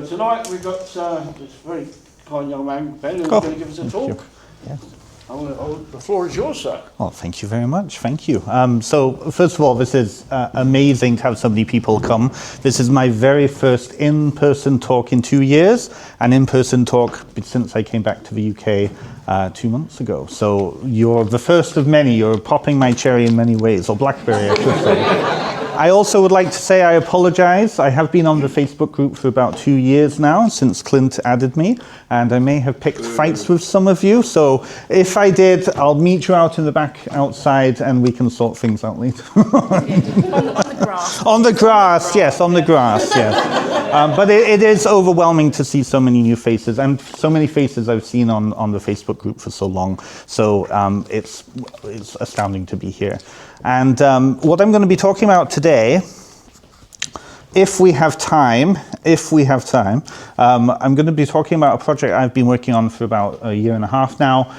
So tonight we've got this very kind young man, Ben, who's going to give us a talk. Yes. The floor is yours, sir. Well, thank you very much. Thank you. So, first of all, this is amazing to have so many people come. This is my very first in-person talk in 2 years, an in-person talk since I came back to the UK 2 months ago. So, you're the first of many. You're popping my cherry in many ways, or blackberry, I should say. I also would like to say I apologize. I have been on the Facebook group for about 2 years now, since Clint added me, and I may have picked fights with some of you. So if I did, I'll meet you out in the back outside and we can sort things out later. on the grass. On the grass, yes, on the grass, yes. But it is overwhelming to see so many new faces, and so many faces I've seen on the Facebook group for so long. So it's astounding to be here. And what I'm going to be talking about today, if we have time, I'm going to be talking about a project I've been working on for about a year and a half now.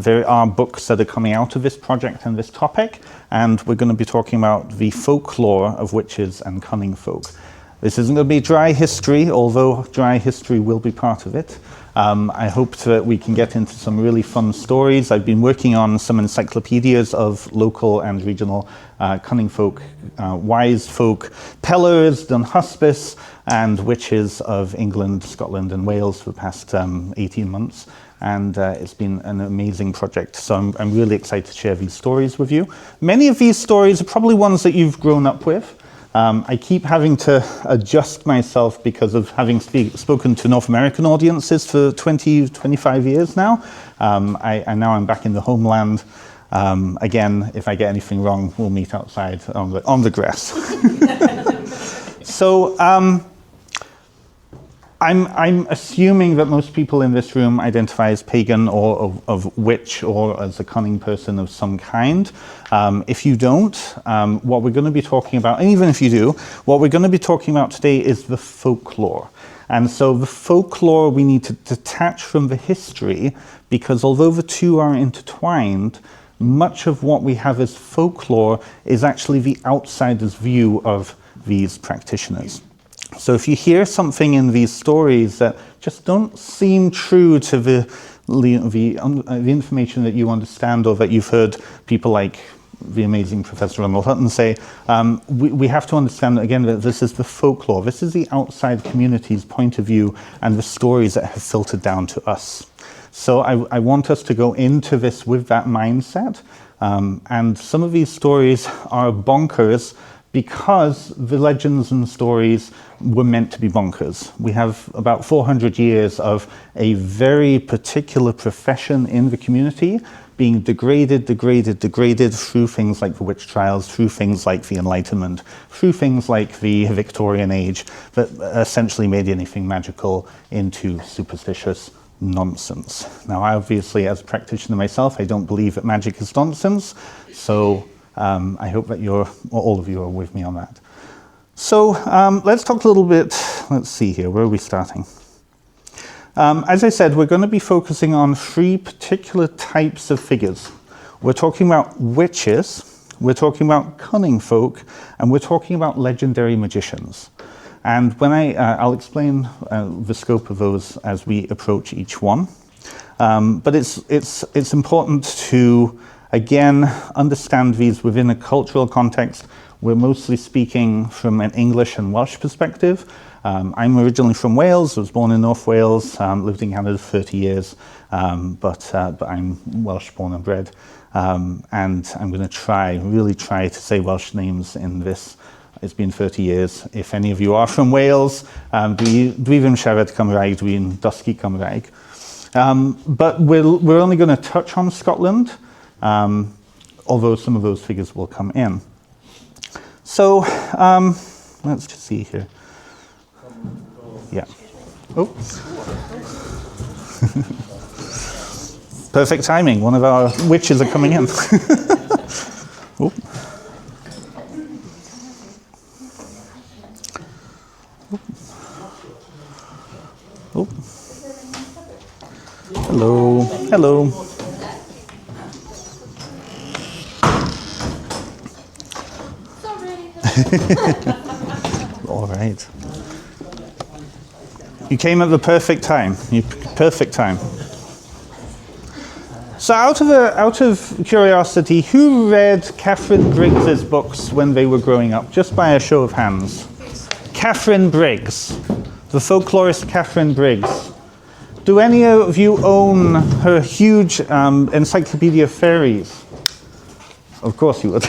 There are books that are coming out of this project and this topic, and we're going to be talking about the folklore of witches and Cunningfolk. This isn't going to be dry history, although dry history will be part of it. I hope that we can get into some really fun stories. I've been working on some encyclopedias of local and regional Cunningfolk, wise folk, pellars, dunhuspice, and witches of England, Scotland, and Wales for the past 18 months. And it's been an amazing project. So I'm really excited to share these stories with you. Many of these stories are probably ones that you've grown up with. I keep having to adjust myself because of having spoken to North American audiences for 25 years now. And now I'm back in the homeland. Again, if I get anything wrong, we'll meet outside on the grass. So I'm assuming that most people in this room identify as pagan or of witch or as a cunning person of some kind. If you don't, what we're going to be talking about, and even if you do, what we're going to be talking about today is the folklore. And so the folklore we need to detach from the history, because although the two are intertwined, much of what we have as folklore is actually the outsider's view of these practitioners. So if you hear something in these stories that just don't seem true to the information that you understand or that you've heard people like the amazing Professor Ronald Hutton say, we have to understand, again, that this is the folklore. This is the outside community's point of view and the stories that have filtered down to us. So I want us to go into this with that mindset. And some of these stories are bonkers because the legends and stories were meant to be bonkers. We have about 400 years of a very particular profession in the community being degraded through things like the witch trials, through things like the Enlightenment, through things like the Victorian age, that essentially made anything magical into superstitious nonsense. Now, obviously, as a practitioner myself, I don't believe that magic is nonsense, so I hope that all of you are with me on that. So let's talk a little bit, let's see here, where are we starting? As I said, we're going to be focusing on 3 particular types of figures. We're talking about witches, we're talking about cunning folk, and we're talking about legendary magicians. And when I'll explain the scope of those as we approach each one. But it's important to, again, understand these within a cultural context. We're mostly speaking from an English and Welsh perspective. I'm originally from Wales. I was born in North Wales, lived in Canada for 30 years, but I'm Welsh born and bred. And I'm going to really try to say Welsh names in this. It's been 30 years. If any of you are from Wales, dwi ddim siarad Cymraeg, dwi'n dysgu Cymraeg. But we're only going to touch on Scotland, although some of those figures will come in. So let's just see here. Yeah. Oh. Perfect timing. One of our witches are coming in. Oh. Oh. Hello. Hello. Sorry. All right. You came at the perfect time. Perfect time. So out of curiosity, who read Catherine Briggs's books when they were growing up? Just by a show of hands. Catherine Briggs, the folklorist Catherine Briggs. Do any of you own her huge Encyclopedia of Fairies? Of course you would.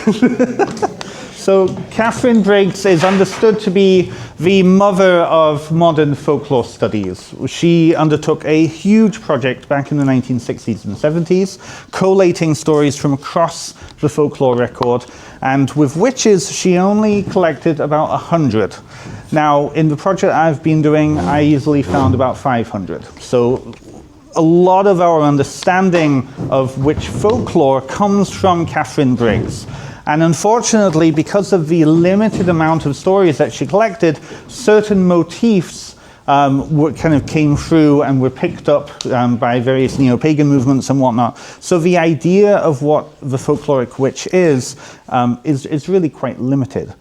So Catherine Briggs is understood to be the mother of modern folklore studies. She undertook a huge project back in the 1960s and 70s, collating stories from across the folklore record, and with witches she only collected about 100. Now, in the project I've been doing, I easily found about 500. So a lot of our understanding of witch folklore comes from Catherine Briggs. And unfortunately, because of the limited amount of stories that she collected, certain motifs came through and were picked up by various neo-pagan movements and whatnot. So the idea of what the folkloric witch is really quite limited.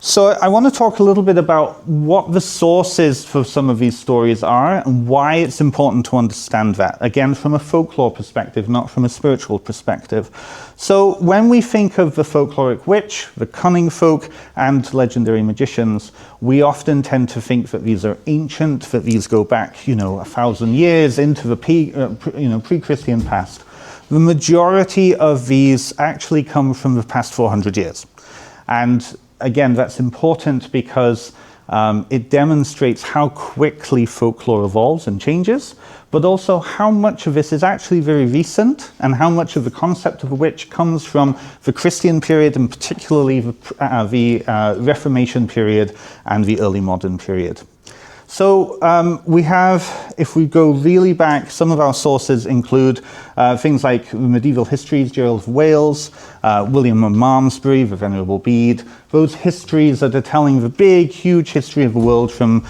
So I want to talk a little bit about what the sources for some of these stories are and why it's important to understand that. Again, from a folklore perspective, not from a spiritual perspective. So when we think of the folkloric witch, the Cunningfolk, and legendary magicians, we often tend to think that these are ancient, that these go back, 1,000 years into the pre-Christian past. The majority of these actually come from the past 400 years. And again, that's important because it demonstrates how quickly folklore evolves and changes, but also how much of this is actually very recent and how much of the concept of a witch comes from the Christian period and particularly the Reformation period and the early modern period. So we have, if we go really back, some of our sources include things like medieval histories, Gerald of Wales, William of Malmesbury, the Venerable Bede, those histories that are telling the big, huge history of the world from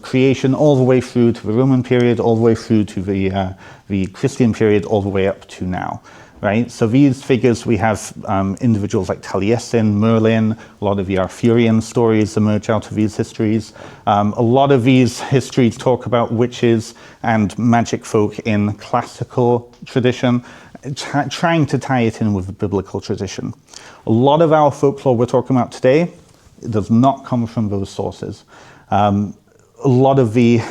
creation all the way through to the Roman period, all the way through to the Christian period, all the way up to now. Right? So these figures, we have individuals like Taliesin, Merlin, a lot of the Arthurian stories emerge out of these histories. A lot of these histories talk about witches and magic folk in classical tradition, trying to tie it in with the biblical tradition. A lot of our folklore we're talking about today does not come from those sources. A lot of the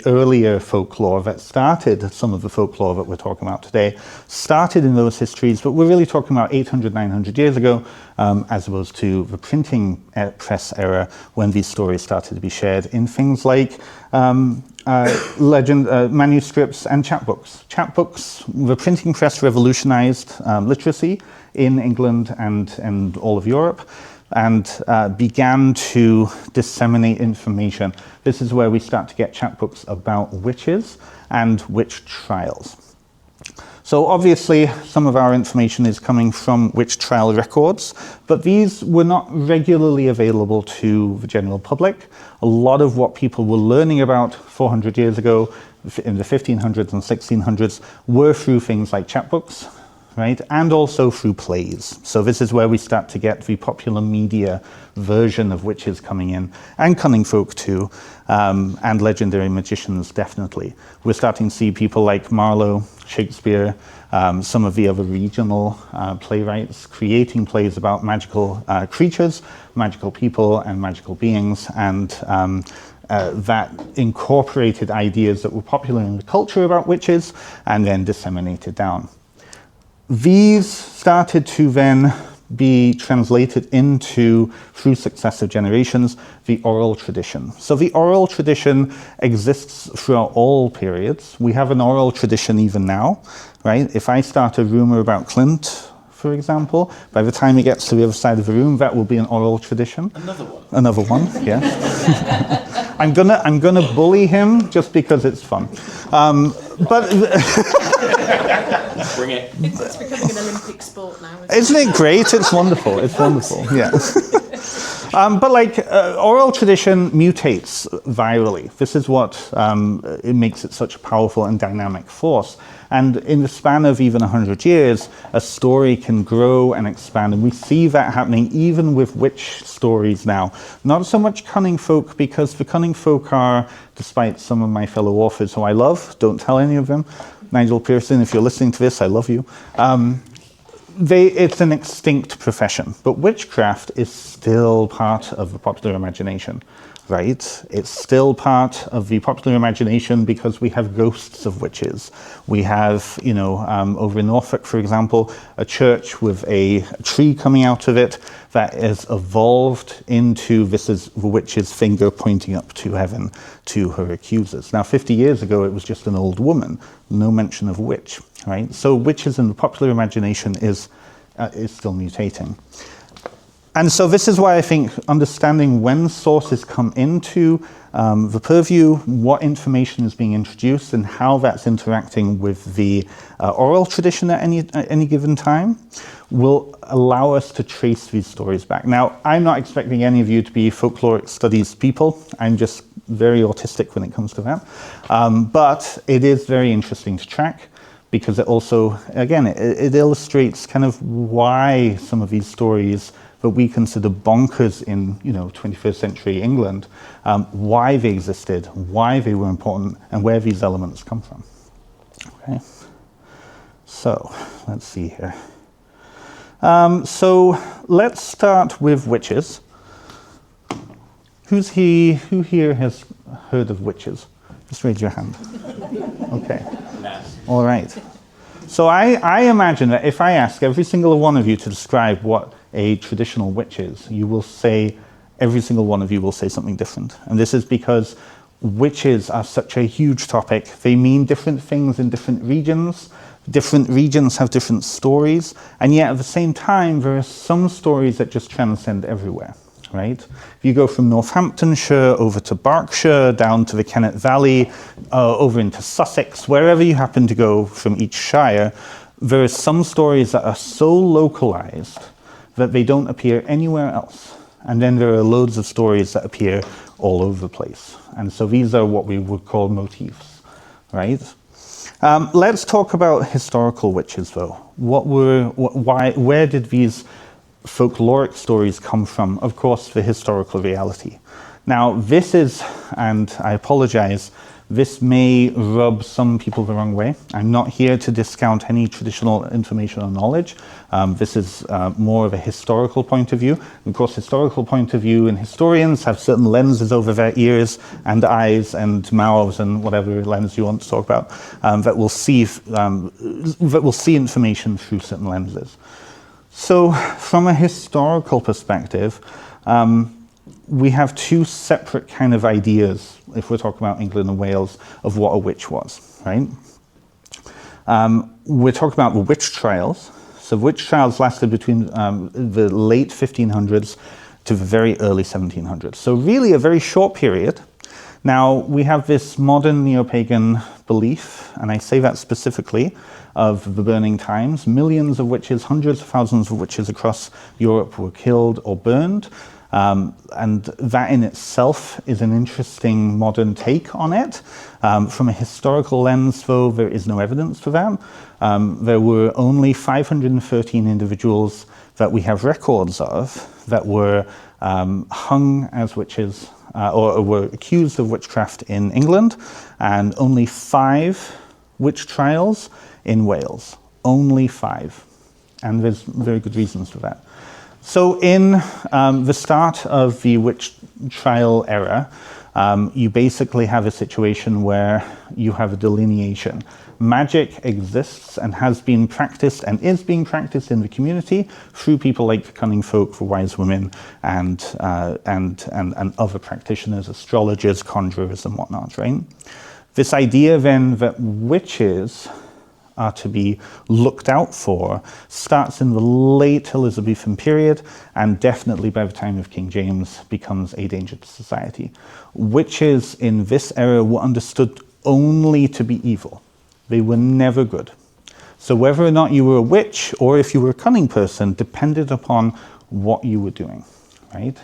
earlier folklore that started, some of the folklore that we're talking about today, started in those histories, but we're really talking about 800, 900 years ago, as opposed to the printing press era when these stories started to be shared in things like manuscripts and chapbooks. Chapbooks, the printing press revolutionized literacy in England and all of Europe, and began to disseminate information. This is where we start to get chapbooks about witches and witch trials. So obviously some of our information is coming from witch trial records, but these were not regularly available to the general public. A lot of what people were learning about 400 years ago in the 1500s and 1600s were through things like chapbooks, right? And also through plays. So this is where we start to get the popular media version of witches coming in, and Cunningfolk too, and legendary magicians definitely. We're starting to see people like Marlowe, Shakespeare, some of the other regional playwrights creating plays about magical creatures, magical people, and magical beings, and that incorporated ideas that were popular in the culture about witches and then disseminated down. These started to then be translated into, through successive generations, the oral tradition. So the oral tradition exists throughout all periods. We have an oral tradition even now, right? If I start a rumor about Clint, for example, by the time it gets to the other side of the room, that will be an oral tradition. Another one, yes. I'm gonna bully him just because it's fun. But bring it. It's becoming an Olympic sport now. Isn't it great? It's wonderful. It's wonderful. Yeah. But like oral tradition mutates virally. This is what it makes it such a powerful and dynamic force. And in the span of even 100 years, a story can grow and expand. And we see that happening even with witch stories now. Not so much Cunningfolk, because the Cunningfolk are, despite some of my fellow authors who I love, don't tell any of them. Nigel Pearson, if you're listening to this, I love you. It's an extinct profession, but witchcraft is still part of the popular imagination, right? It's still part of the popular imagination because we have ghosts of witches. We have, over in Norfolk, for example, a church with a tree coming out of it that has evolved into this is the witch's finger pointing up to heaven to her accusers. Now, 50 years ago, it was just an old woman, no mention of witch, right? So witches in the popular imagination is still mutating. And so this is why I think understanding when sources come into the purview, what information is being introduced, and how that's interacting with the oral tradition at any given time will allow us to trace these stories back. Now, I'm not expecting any of you to be folkloric studies people. I'm just very autistic when it comes to that. But it is very interesting to track, because it also, again, it illustrates kind of why some of these stories that we consider bonkers in 21st century England, why they existed, why they were important, and where these elements come from. Okay, so let's see here. So let's start with witches. Who here has heard of witches? Just raise your hand. Okay. All right. So I imagine that if I ask every single one of you to describe what a traditional witch is, you will say, every single one of you will say something different. And this is because witches are such a huge topic. They mean different things in different regions. Different regions have different stories. And yet at the same time, there are some stories that just transcend everywhere. Right? If you go from Northamptonshire over to Berkshire, down to the Kennet Valley, over into Sussex, wherever you happen to go from each shire, there are some stories that are so localized that they don't appear anywhere else. And then there are loads of stories that appear all over the place. And so these are what we would call motifs, right? Let's talk about historical witches, though. Where did these folkloric stories come from? Of course, the historical reality. Now, this is, and I apologize, this may rub some people the wrong way. I'm not here to discount any traditional information or knowledge. This is more of a historical point of view. And of course, historical point of view and historians have certain lenses over their ears and eyes and mouths and whatever lens you want to talk about that will see information through certain lenses. So from a historical perspective, we have two separate kind of ideas, if we're talking about England and Wales, of what a witch was, right? We're talking about the witch trials. So witch trials lasted between the late 1500s to the very early 1700s. So really a very short period. Now, we have this modern neo-pagan belief, and I say that specifically, of the burning times. Millions of witches, hundreds of thousands of witches across Europe were killed or burned. And that in itself is an interesting modern take on it. From a historical lens, though, there is no evidence for that. There were only 513 individuals that we have records of that were hung as witches or were accused of witchcraft in England, and only 5 witch trials in Wales. Only 5. And there's very good reasons for that. So in the start of the witch trial era, you basically have a situation where you have a delineation. Magic exists and has been practiced and is being practiced in the community through people like Cunningfolk, the wise women, and other practitioners, astrologers, conjurers, and whatnot, right? This idea then that witches are to be looked out for starts in the late Elizabethan period, and definitely by the time of King James becomes a danger to society. Witches in this era were understood only to be evil. They were never good. So whether or not you were a witch or if you were a cunning person depended upon what you were doing, right?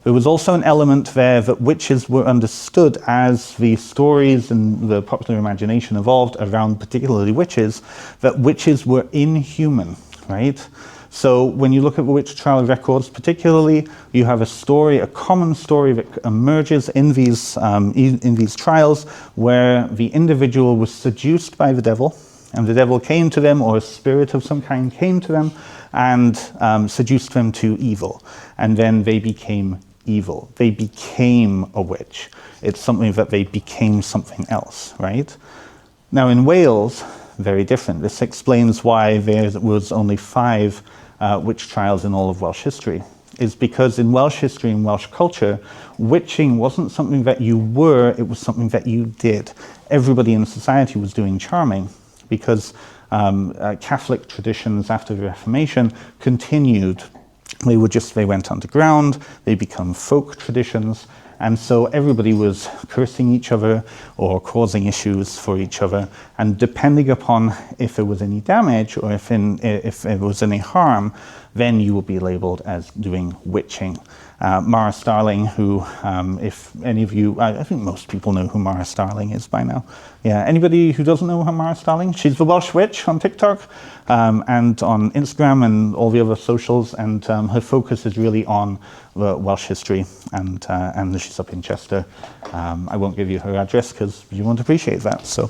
There was also an element there that witches were understood as the stories and the popular imagination evolved around particularly witches, that witches were inhuman, right? So when you look at the witch trial records particularly, you have a story, a common story that emerges in these trials where the individual was seduced by the devil, and the devil came to them, or a spirit of some kind came to them, and seduced them to evil. And then they became evil. They became a witch. It's something that they became something else, right? Now in Wales, very different. This explains why there was only 5 witch trials in all of Welsh history. Is because in Welsh history and Welsh culture, witching wasn't something that you were, it was something that you did. Everybody in society was doing charming, because Catholic traditions after the Reformation continued. They went underground, they become folk traditions, and so everybody was cursing each other or causing issues for each other, and depending upon if there was any damage or if there was any harm, then you will be labeled as doing witching. Mara Starling, who, if any of you, I think most people know who Mara Starling is by now. Yeah, anybody who doesn't know who Mara Starling? She's the Welsh Witch on TikTok and on Instagram and all the other socials, and her focus is really on Welsh history, and she's up in Chester. I won't give you her address because you won't appreciate that. So.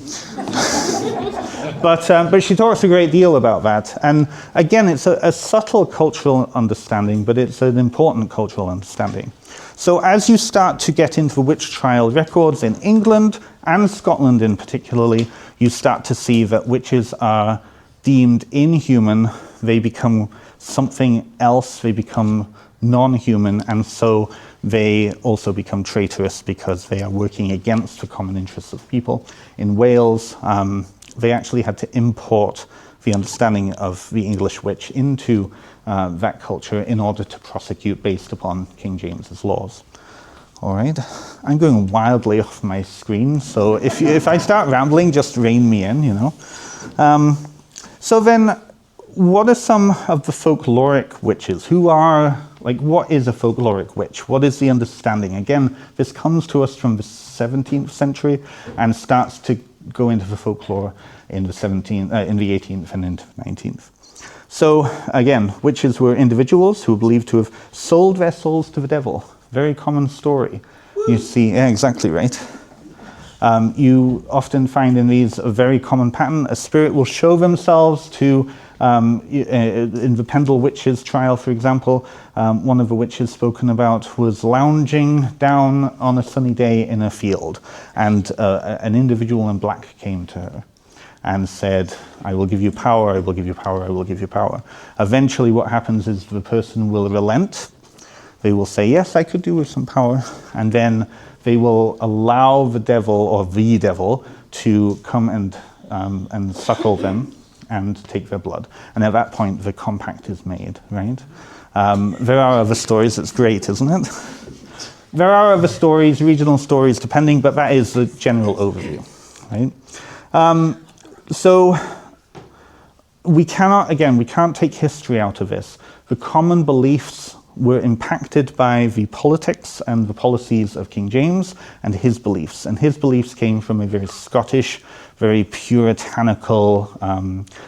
But she talks a great deal about that. And again, it's a subtle cultural understanding, but it's an important cultural understanding. So as you start to get into witch trial records in England and Scotland in particularly, you start to see that witches are deemed inhuman. They become something else. They become non-human, and so they also become traitorous because they are working against the common interests of people. In Wales, they actually had to import the understanding of the English witch into that culture in order to prosecute based upon King James's laws. All right, I'm going wildly off my screen, so if I start rambling, just rein me in, you know. So then, what are some of the folkloric witches? What is a folkloric witch? What is the understanding? Again, this comes to us from the 17th century and starts to go into the folklore in the 18th and into the 19th. So again, witches were individuals who were believed to have sold their souls to the devil. Very common story. You see, yeah, exactly right. You often find in these a very common pattern. A spirit will show themselves to, in the Pendle witches trial, for example, one of the witches spoken about was lounging down on a sunny day in a field, and an individual in black came to her and said, I will give you power, I will give you power, I will give you power. Eventually what happens is the person will relent. They will say, yes, I could do with some power, and then they will allow the devil to come and suckle them and take their blood. And at that point, the compact is made, right? There are other stories. It's great, isn't it? There are other stories, regional stories, depending, but that is the general overview, right? So we can't take history out of this. The common beliefs were impacted by the politics and the policies of King James and his beliefs. And his beliefs came from a very Scottish, very puritanical,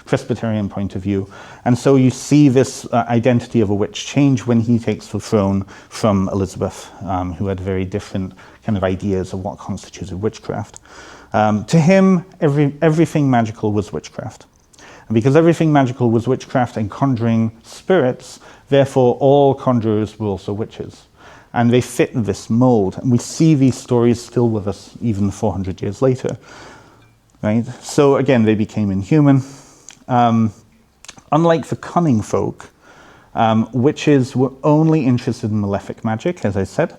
Presbyterian point of view. And so you see this identity of a witch change when he takes the throne from Elizabeth, who had very different kind of ideas of what constituted witchcraft. To him, everything magical was witchcraft. And because everything magical was witchcraft and conjuring spirits, therefore all conjurers were also witches. And they fit this mold. And we see these stories still with us even 400 years later. Right? So again, they became inhuman. Unlike the Cunningfolk, witches were only interested in malefic magic, as I said.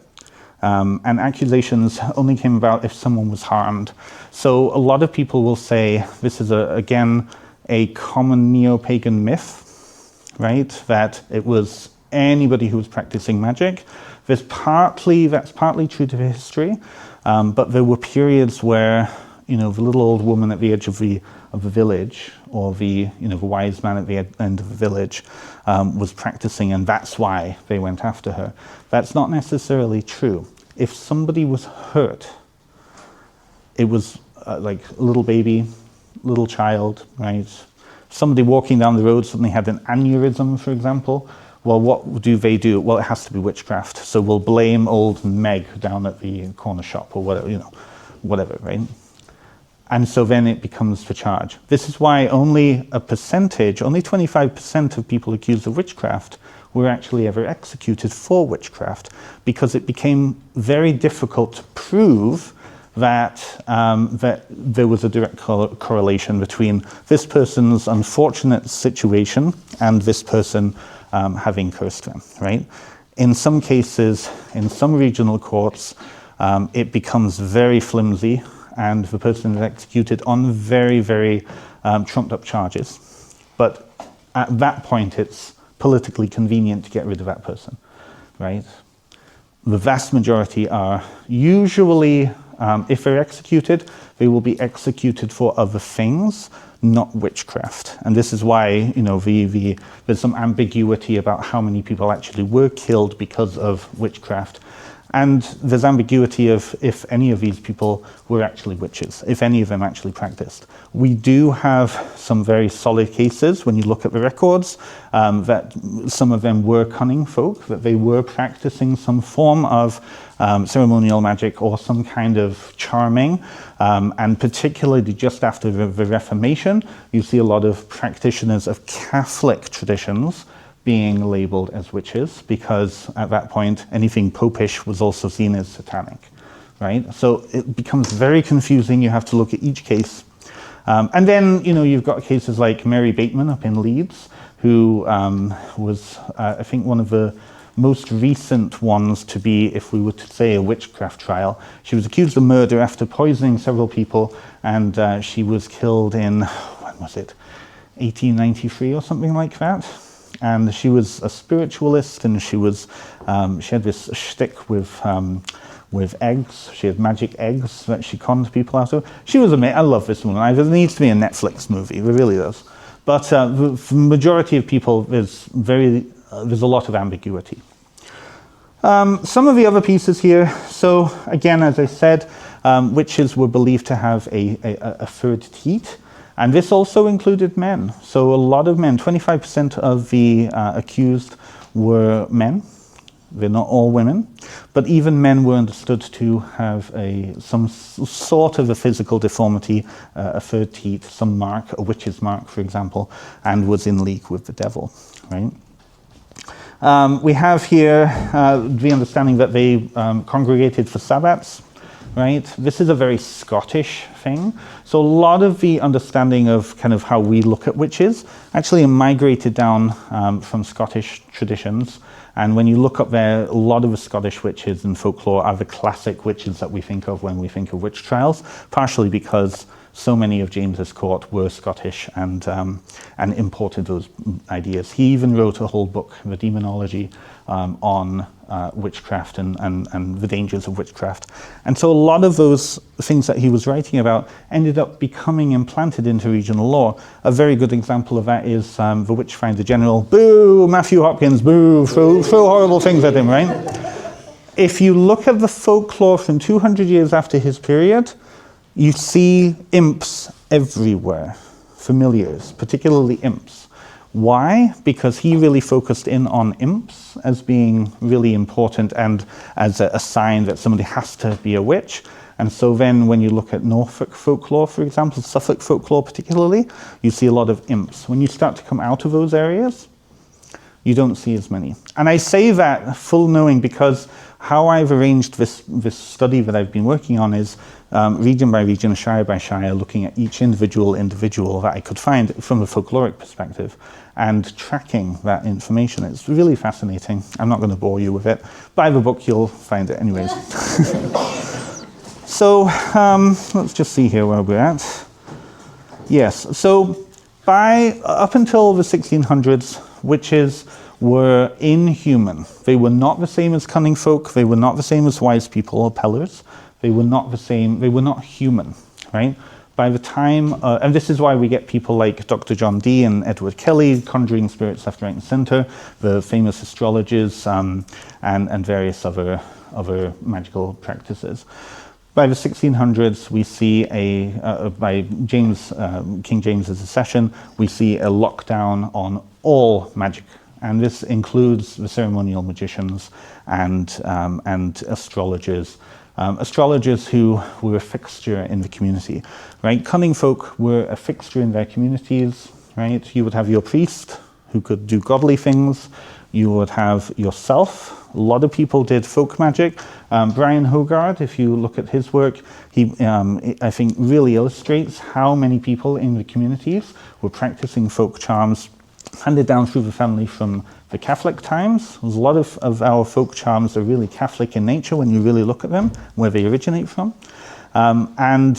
And accusations only came about if someone was harmed. So a lot of people will say this is, again, a common neo-pagan myth, right? That it was anybody who was practicing magic. That's partly true to history, but there were periods where the little old woman at the edge of the village, or the wise man at the end of the village was practicing, and that's why they went after her. That's not necessarily true. If somebody was hurt, it was like a little baby, little child, right? Somebody walking down the road suddenly had an aneurysm, for example. Well, what do they do? Well, it has to be witchcraft. So we'll blame old Meg down at the corner shop or whatever, whatever, right? And so then it becomes the charge. This is why only 25% of people accused of witchcraft were actually ever executed for witchcraft, because it became very difficult to prove that there was a direct correlation between this person's unfortunate situation and this person having cursed them, right? In some cases, in some regional courts, it becomes very flimsy, and the person is executed on very, very trumped up charges. But at that point, it's politically convenient to get rid of that person, right? The vast majority are usually, if they're executed, they will be executed for other things, not witchcraft. And this is why, there's some ambiguity about how many people actually were killed because of witchcraft. And there's ambiguity of if any of these people were actually witches, if any of them actually practiced. We do have some very solid cases when you look at the records, that some of them were cunning folk, that they were practicing some form of ceremonial magic or some kind of charming. And particularly just after the Reformation, you see a lot of practitioners of Catholic traditions being labeled as witches, because at that point anything popish was also seen as satanic, right? So it becomes very confusing. You have to look at each case. And then, you've got cases like Mary Bateman up in Leeds, who was, I think, one of the most recent ones to be, if we were to say, a witchcraft trial. She was accused of murder after poisoning several people, and she was killed in, when was it, 1893 or something like that. And she was a spiritualist, and she had this shtick with eggs. She had magic eggs that she conned people out of. She was amazing. I love this woman. There needs to be a Netflix movie. It really does. But the majority of people, there's a lot of ambiguity. Some of the other pieces here. So again, as I said, witches were believed to have a third teat. And this also included men. So a lot of men, 25% of the accused were men. They're not all women. But even men were understood to have some sort of a physical deformity, a third teat, some mark, a witch's mark, for example, and was in league with the devil, right? We have here the understanding that they congregated for Sabbats. Right? This is a very Scottish thing. So a lot of the understanding of kind of how we look at witches actually migrated down from Scottish traditions. And when you look up there, a lot of the Scottish witches in folklore are the classic witches that we think of when we think of witch trials, partially because so many of James's court were Scottish and imported those ideas. He even wrote a whole book, The Demonology, on witchcraft and the dangers of witchcraft. And so a lot of those things that he was writing about ended up becoming implanted into regional law. A very good example of that is the Witchfinder General. Boo, Matthew Hopkins, boo, throw horrible things at him, right? If you look at the folklore from 200 years after his period, you see imps everywhere, familiars, particularly imps. Why? Because he really focused in on imps as being really important and as a sign that somebody has to be a witch. And so then when you look at Norfolk folklore, for example, Suffolk folklore particularly, you see a lot of imps. When you start to come out of those areas, you don't see as many. And I say that full knowing because how I've arranged this study that I've been working on is region by region, shire by shire, looking at each individual that I could find from a folkloric perspective and tracking that information. It's really fascinating. I'm not going to bore you with it. Buy the book, you'll find it anyways. So let's just see here where we're at. Yes, so up until the 1600s, witches were inhuman. They were not the same as cunning folk. They were not the same as wise people or pellers. They were not the same. They were not human. right? By the time, and this is why we get people like Dr. John Dee and Edward Kelly conjuring spirits left, right, and center, the famous astrologers, and various other magical practices. By the 1600s, we see by King James's accession, we see a lockdown on all magic, and this includes the ceremonial magicians and astrologers. Astrologers who were a fixture in the community, right? Cunningfolk were a fixture in their communities, right? You would have your priest who could do godly things. You would have yourself. A lot of people did folk magic. Brian Hogarth, if you look at his work, he, I think, really illustrates how many people in the communities were practicing folk charms handed down through the family from the Catholic times. There's a lot of our folk charms are really Catholic in nature when you really look at them, where they originate from. And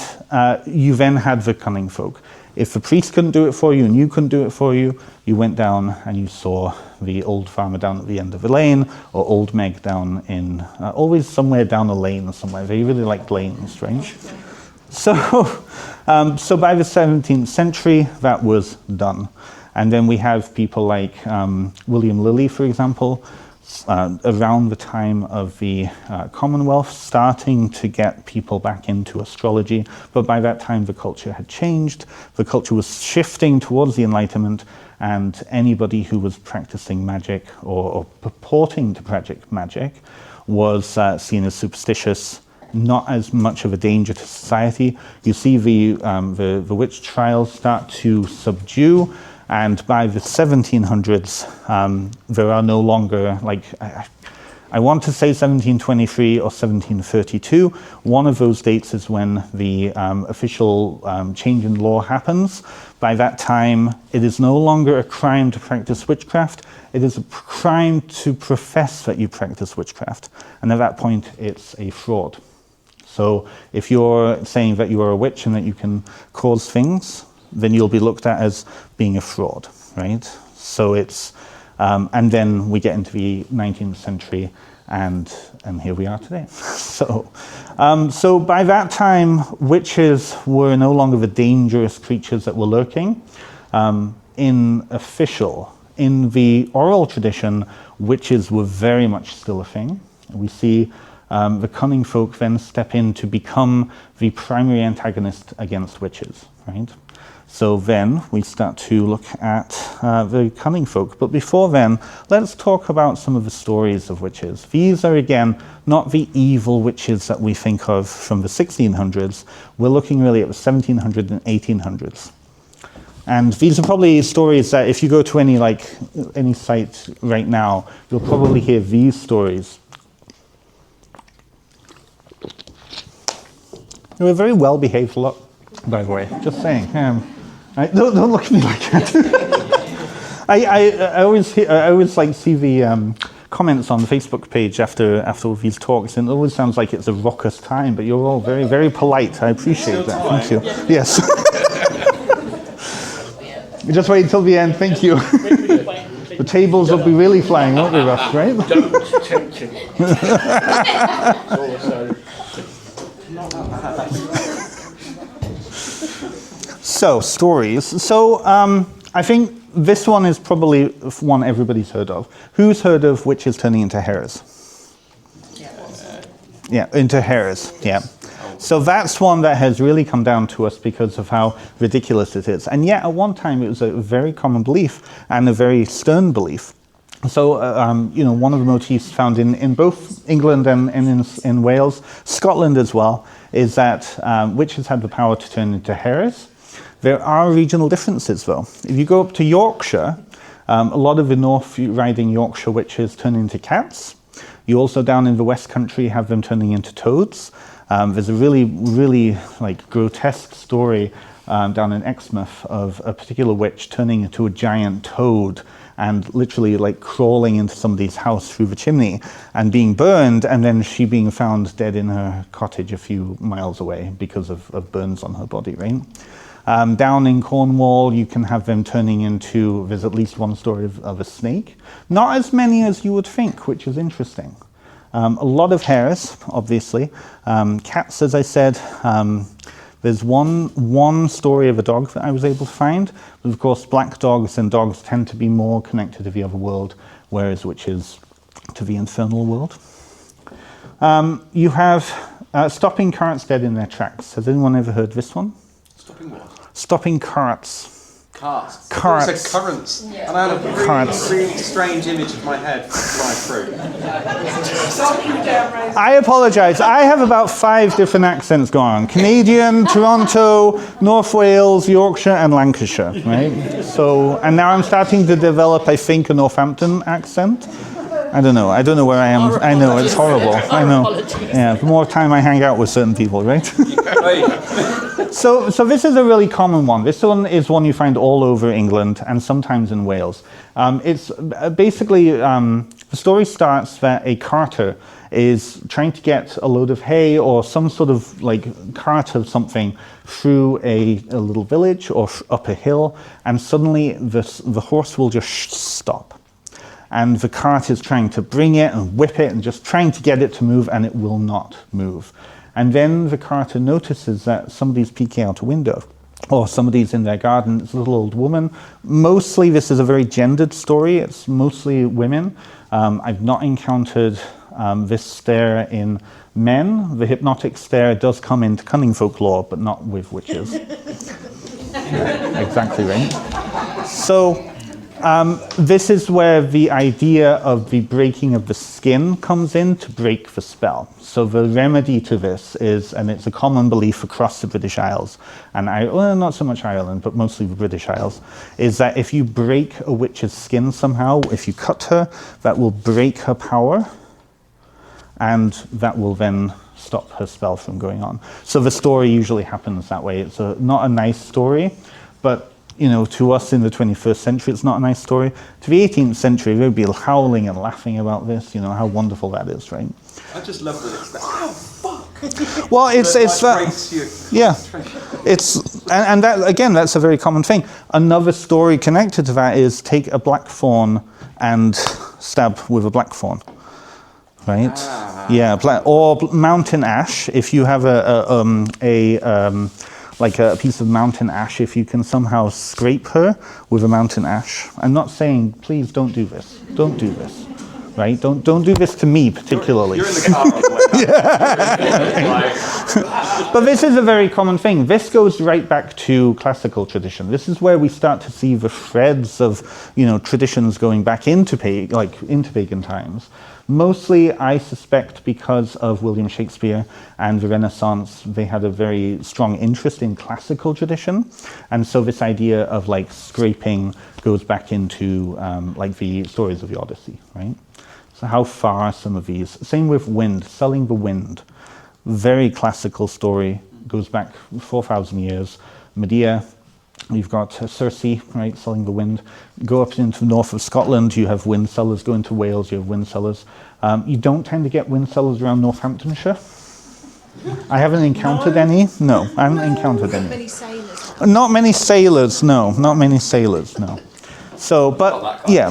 you then had the Cunningfolk. If the priest couldn't do it for you and you couldn't do it for you, you went down and you saw the old farmer down at the end of the lane, or old Meg down in, always somewhere down a lane somewhere. They really liked lanes, right? So by the 17th century, that was done. And then we have people like William Lilly, for example, around the time of the Commonwealth, starting to get people back into astrology. But by that time, the culture had changed. The culture was shifting towards the Enlightenment, and anybody who was practicing magic or purporting to practice magic was seen as superstitious, not as much of a danger to society. You see the witch trials start to subdue. And by the 1700s, there are no longer, like, I want to say 1723 or 1732. One of those dates is when the official change in law happens. By that time, it is no longer a crime to practice witchcraft. It is a crime to profess that you practice witchcraft. And at that point, it's a fraud. So if you're saying that you are a witch and that you can cause things, then you'll be looked at as being a fraud, right? So it's, and then we get into the 19th century, and here we are today. So by that time, witches were no longer the dangerous creatures that were lurking. In the oral tradition, witches were very much still a thing. We see the Cunningfolk then step in to become the primary antagonist against witches, right? So then we start to look at the Cunningfolk. But before then, let's talk about some of the stories of witches. These are, again, not the evil witches that we think of from the 1600s. We're looking really at the 1700s and 1800s. And these are probably stories that if you go to any site right now, you'll probably hear these stories. They're a very well-behaved lot, by the way, just saying. Don't look at me like that. I always like see the comments on the Facebook page after all these talks, and it always sounds like it's a raucous time, but you're all very, very polite. I appreciate that. Thank you. Yes. Just wait until the end. Thank you. The tables will be really flying, won't they, Russ? Right? Don't tempt him. So, stories. So, I think this one is probably one everybody's heard of. Who's heard of witches turning into hares? Yeah, into hares, yeah. So that's one that has really come down to us because of how ridiculous it is. And yet, at one time, it was a very common belief and a very stern belief. So, one of the motifs found in both England and in Wales, Scotland as well, is that witches had the power to turn into hares. There are regional differences, though. If you go up to Yorkshire, a lot of the North Riding Yorkshire witches turn into cats. You also, down in the West Country, have them turning into toads. There's a really, really grotesque story down in Exmouth of a particular witch turning into a giant toad and literally crawling into somebody's house through the chimney and being burned, and then she being found dead in her cottage a few miles away because of burns on her body, right? Down in Cornwall, you can have them turning into, there's at least one story of a snake. Not as many as you would think, which is interesting. A lot of hares, obviously. Cats, as I said. There's one story of a dog that I was able to find, but of course black dogs and dogs tend to be more connected to the other world, whereas witches to the infernal world. You have stopping carts dead in their tracks. Has anyone ever heard this one? Stopping what? Stopping carts. Carts. Carts. You said currents. Yeah. And I had a really, Carts. really strange image of my head fly through. I apologise. I have about 5 different accents going on. Canadian, Toronto, North Wales, Yorkshire and Lancashire, right? So, and now I'm starting to develop, I think, a Northampton accent. I don't know where I am. I know, it's horrible. I know. Yeah, the more time I hang out with certain people, right? So this is a really common one. This one is one you find all over England and sometimes in Wales. It's basically, the story starts that a carter is trying to get a load of hay or some sort of like cart of something through a little village or up a hill, and suddenly the horse will just stop. And the cart is trying to bring it and whip it and just trying to get it to move, and it will not move. And then the carter notices that somebody's peeking out a window, or somebody's in their garden. It's a little old woman. Mostly this is a very gendered story. It's mostly women. I've not encountered this stare in men. The hypnotic stare does come into Cunningfolk lore, but not with witches. Exactly right. So this is where the idea of the breaking of the skin comes in to break the spell. So the remedy to this is, and it's a common belief across the British Isles, and not so much Ireland, but mostly the British Isles, is that if you break a witch's skin somehow, if you cut her, that will break her power, and that will then stop her spell from going on. So the story usually happens that way. It's not a nice story, but to us in the 21st century, it's not a nice story. To the 18th century, they'd be howling and laughing about this, how wonderful that is, right? I just love that it's that. Oh, fuck! Well, it's that, breaks your yeah. concentration. It's, and that, again, that's a very common thing. Another story connected to that is take a blackthorn and stab with a blackthorn, right? Yeah, or mountain ash. If you have like a piece of mountain ash, if you can somehow scrape her with a mountain ash. I'm not saying, please don't do this. Don't do this, right? Don't do this to me particularly. You're in the car on the way back. But this is a very common thing. This goes right back to classical tradition. This is where we start to see the threads of, traditions going back into pagan times. Mostly, I suspect, because of William Shakespeare and the Renaissance, they had a very strong interest in classical tradition. And so this idea of scraping goes back into the stories of the Odyssey, right? So how far are some of these? Same with wind, selling the wind. Very classical story, goes back 4,000 years. Medea. You've got Circe, right, selling the wind. Go up into the north of Scotland, you have wind sellers. Go into Wales, you have wind sellers. You don't tend to get wind sellers around Northamptonshire. I haven't encountered any. No, I haven't encountered any. Many sailors. Not many sailors, no. Not many sailors, no. So, but, yeah.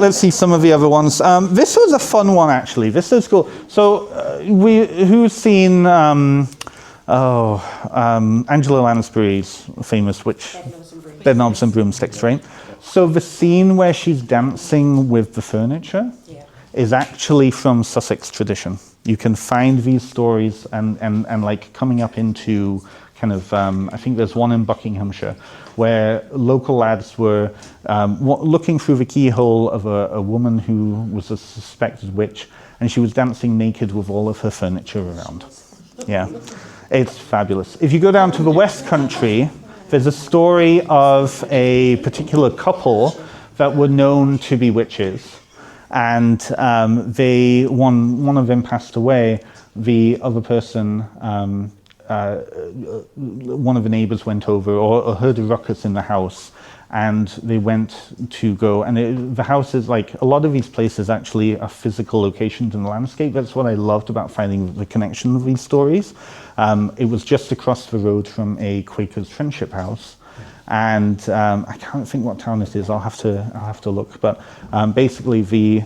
Let's see some of the other ones. This was a fun one, actually. This is cool. So, who's seen... Angela Lansbury's famous witch, Bedknobs and Broomsticks, right? So the scene where she's dancing with the furniture is actually from Sussex tradition. You can find these stories and coming up into kind of, I think there's one in Buckinghamshire, where local lads were looking through the keyhole of a woman who was a suspected witch, and she was dancing naked with all of her furniture around. Yeah. It's fabulous. If you go down to the West Country, there's a story of a particular couple that were known to be witches, and one of them passed away. The other person, one of the neighbours went over or heard a ruckus in the house, and they went to go, and the house is a lot of these places actually are physical locations in the landscape. That's what I loved about finding the connection of these stories. It was just across the road from a Quaker's friendship house, and I can't think what town it is. I'll have to look. But basically, the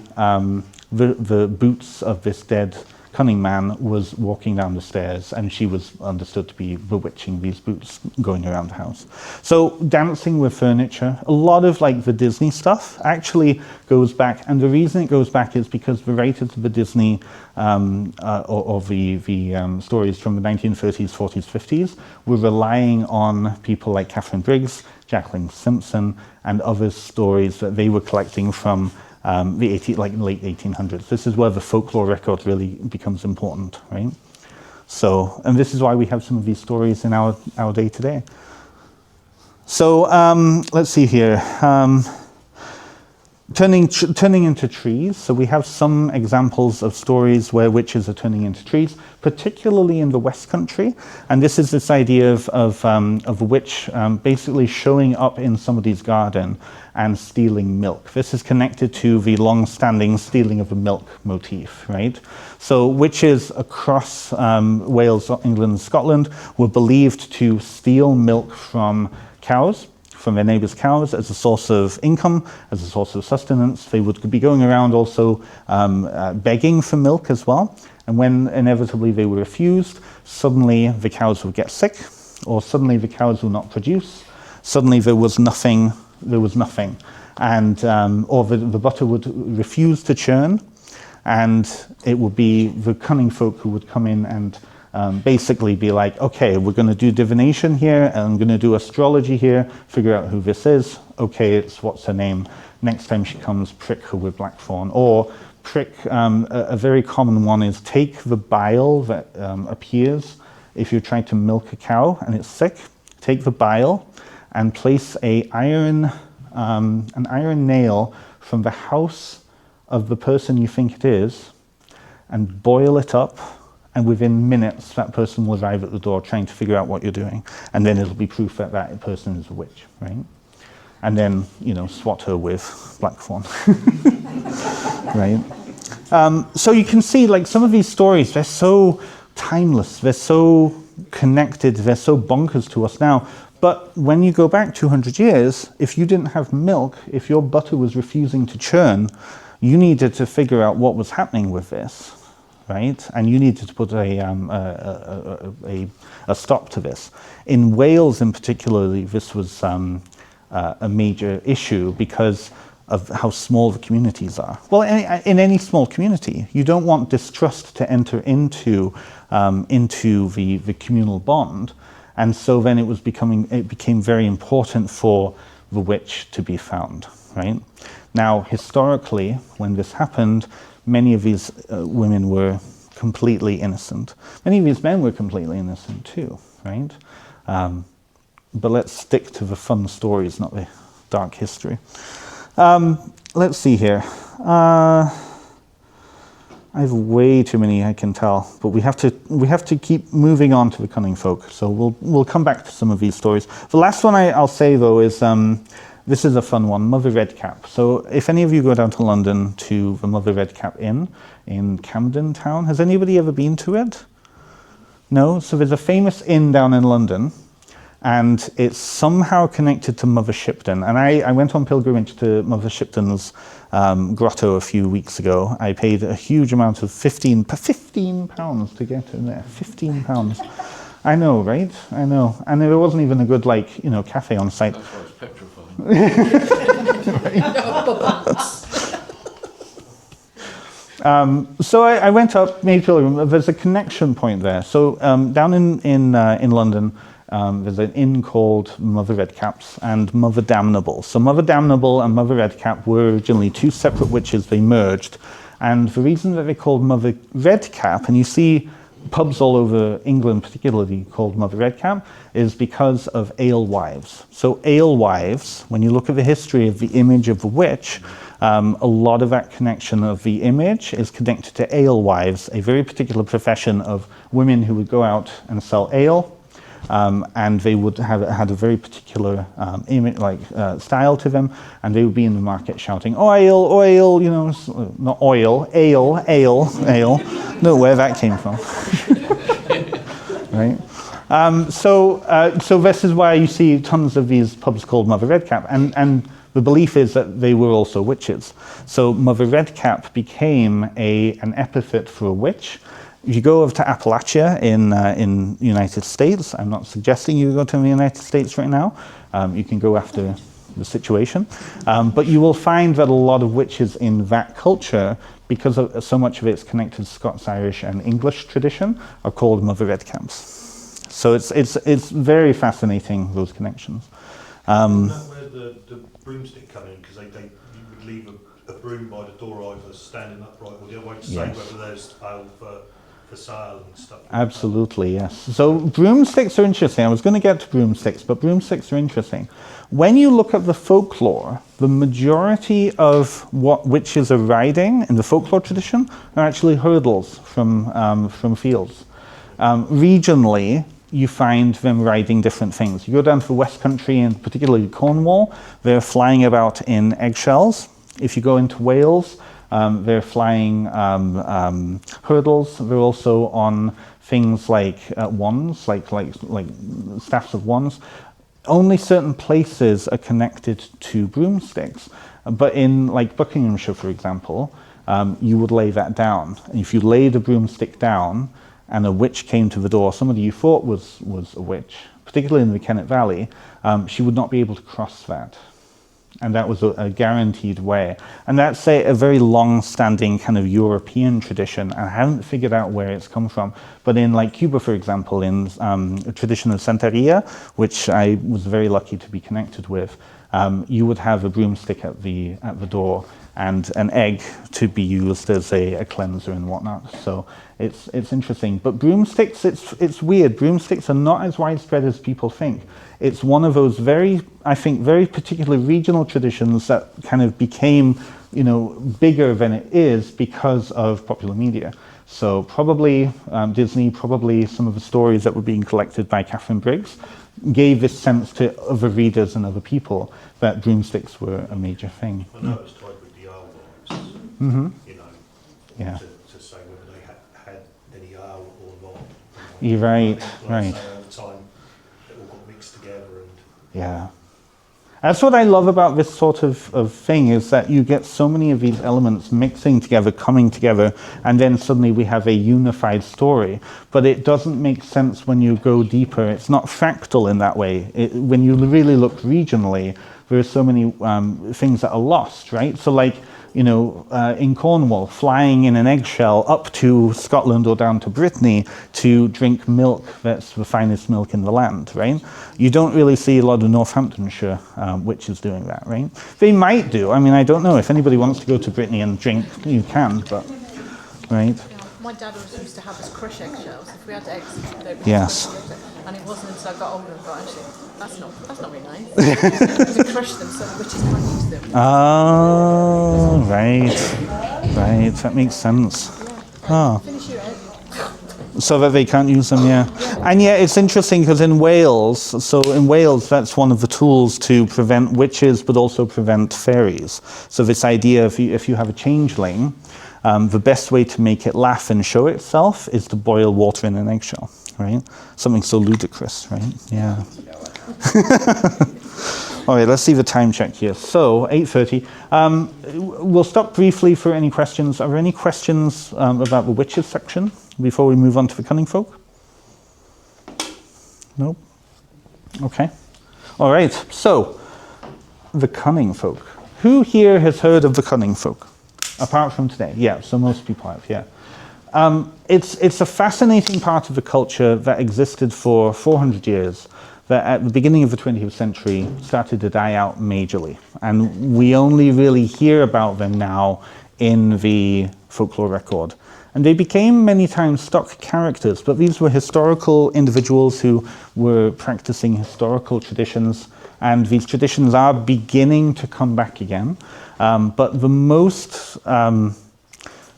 boots of this dead cunning man was walking down the stairs, and she was understood to be bewitching these boots going around the house. So dancing with furniture, a lot of like the Disney stuff actually goes back, and the reason it goes back is because the writers of the Disney or the stories from the 1930s, 40s, 50s were relying on people like Catherine Briggs, Jacqueline Simpson, and other stories that they were collecting from the late 1800s. This is where the folklore record really becomes important, right? So, and this is why we have some of these stories in our day today. So let's see here. Turning into trees. So we have some examples of stories where witches are turning into trees, particularly in the West Country. And this is this idea of a witch basically showing up in somebody's garden and stealing milk. This is connected to the long-standing stealing of a milk motif, right? So witches across Wales, England, and Scotland were believed to steal milk from cows, from their neighbours' cows, as a source of income, as a source of sustenance. They would be going around also begging for milk as well. And when inevitably they were refused, suddenly the cows would get sick, or suddenly the cows would not produce. Suddenly there was nothing, and or the butter would refuse to churn, and it would be the Cunningfolk who would come in and basically be like, okay, we're going to do divination here, and I'm going to do astrology here, figure out who this is. Okay, it's what's her name. Next time she comes, prick her with blackthorn. Or prick, a very common one is take the bile that appears if you're trying to milk a cow and it's sick. Take the bile and place an iron nail from the house of the person you think it is, and boil it up. And within minutes, that person will arrive at the door trying to figure out what you're doing. And then it'll be proof that that person is a witch, right? And then, swat her with blackthorn, right? So you can see, like, some of these stories, they're so timeless, they're so connected, they're so bonkers to us now. But when you go back 200 years, if you didn't have milk, if your butter was refusing to churn, you needed to figure out what was happening with this. Right? And you needed to put a stop to this. In Wales, in particular, this was a major issue because of how small the communities are. Well, in any small community, you don't want distrust to enter into the communal bond, and so then it became very important for the witch to be found. Right? Now, historically, when this happened, many of these women were completely innocent. Many of these men were completely innocent too, right? But let's stick to the fun stories, not the dark history. Let's see here. I have way too many, I can tell, but we have to keep moving on to the Cunningfolk. So we'll come back to some of these stories. The last one I'll say though is. This is a fun one, Mother Redcap. So if any of you go down to London to the Mother Redcap Inn in Camden Town, has anybody ever been to it? No? So there's a famous inn down in London, and it's somehow connected to Mother Shipton. And I went on pilgrimage to Mother Shipton's grotto a few weeks ago. I paid a huge amount of £15 to get in there. £15. I know, right? I know. And there wasn't even a good, cafe on site. That's why it's petrifying. So I went up, made pilgrim. There's a connection point there. So down in London, there's an inn called Mother Redcap's and Mother Damnable. So Mother Damnable and Mother Redcap were originally two separate witches. They merged. And the reason that they're called Mother Redcap, and you see pubs all over England, particularly called Mother Redcap, is because of alewives. So alewives, when you look at the history of the image of the witch, a lot of that connection of the image is connected to alewives, a very particular profession of women who would go out and sell ale, and they would have had a very particular image, style to them, and they would be in the market shouting, "Oil, oil!" Not oil, ale, ale, ale. Know where that came from, right? So this is why you see tons of these pubs called Mother Redcap, and the belief is that they were also witches. So Mother Redcap became an epithet for a witch, If you go over to Appalachia in the United States, I'm not suggesting you go to the United States right now. You can go after the situation. But you will find that a lot of witches in that culture, because so much of it's connected to Scots, Irish, and English tradition, are called Mother Red Camps. So it's very fascinating, those connections. Isn't that where the broomstick come in? Because you would leave a broom by the door either standing upright or the other way to say whether there's ale for sale and stuff. Absolutely, yes. So broomsticks are interesting. I was going to get to broomsticks, but broomsticks are interesting. When you look at the folklore, the majority of what witches are riding in the folklore tradition are actually hurdles from fields. Regionally, you find them riding different things. You go down to the West Country, and particularly Cornwall, they're flying about in eggshells. If you go into Wales, they're flying hurdles. They're also on things like wands, like staffs of wands. Only certain places are connected to broomsticks. But in like Buckinghamshire, for example, you would lay that down. And if you laid a broomstick down and a witch came to the door, somebody you thought was a witch, particularly in the Kennet Valley, she would not be able to cross that. And that was a guaranteed way. And that's a very long-standing kind of European tradition. I haven't figured out where it's come from. But in like Cuba, for example, in a tradition of Santeria, which I was very lucky to be connected with, you would have a broomstick at the door and an egg to be used as a cleanser and whatnot. So it's interesting. But broomsticks, it's weird. Broomsticks are not as widespread as people think. It's one of those very particular regional traditions that kind of became, bigger than it is because of popular media. So probably Disney, probably some of the stories that were being collected by Catherine Briggs gave this sense to other readers and other people that broomsticks were a major thing. I know it's tied with the ale Yeah. to say whether they had any ale or not. You're right, Like right. say over time, it all got mixed together and Yeah. That's what I love about this sort of thing, is that you get so many of these elements mixing together, coming together, and then suddenly we have a unified story. But it doesn't make sense when you go deeper. It's not fractal in that way. When you really look regionally, there are so many things that are lost, right? So like, in Cornwall, flying in an eggshell up to Scotland or down to Brittany to drink milk that's the finest milk in the land, right? You don't really see a lot of Northamptonshire witches doing that, right? They might do. I mean, I don't know. If anybody wants to go to Brittany and drink, you can, but, right? Yeah, my dad always used to have us crush eggshells. If we had eggs, they would Yes. and it wasn't until I got older and thought, actually, that's not very nice. To crush them so the witches can't use them. Oh, right. That makes sense. Oh. Finish your egg. So that they can't use them, yeah. And yeah, it's interesting because in Wales, that's one of the tools to prevent witches, but also prevent fairies. So this idea, if you have a changeling, the best way to make it laugh and show itself is to boil water in an eggshell, right? Something so ludicrous, right? Yeah. All right, let's see the time check here. So, 8:30. We'll stop briefly for any questions. Are there any questions about the witches section before we move on to the Cunningfolk? Nope. Okay. All right, so, the Cunningfolk. Who here has heard of the Cunningfolk? Apart from today? Yeah, so most people have, yeah. It's a fascinating part of the culture that existed for 400 years, that at the beginning of the 20th century started to die out majorly. And we only really hear about them now in the folklore record. And they became many times stock characters, but these were historical individuals who were practicing historical traditions, and these traditions are beginning to come back again. But the most...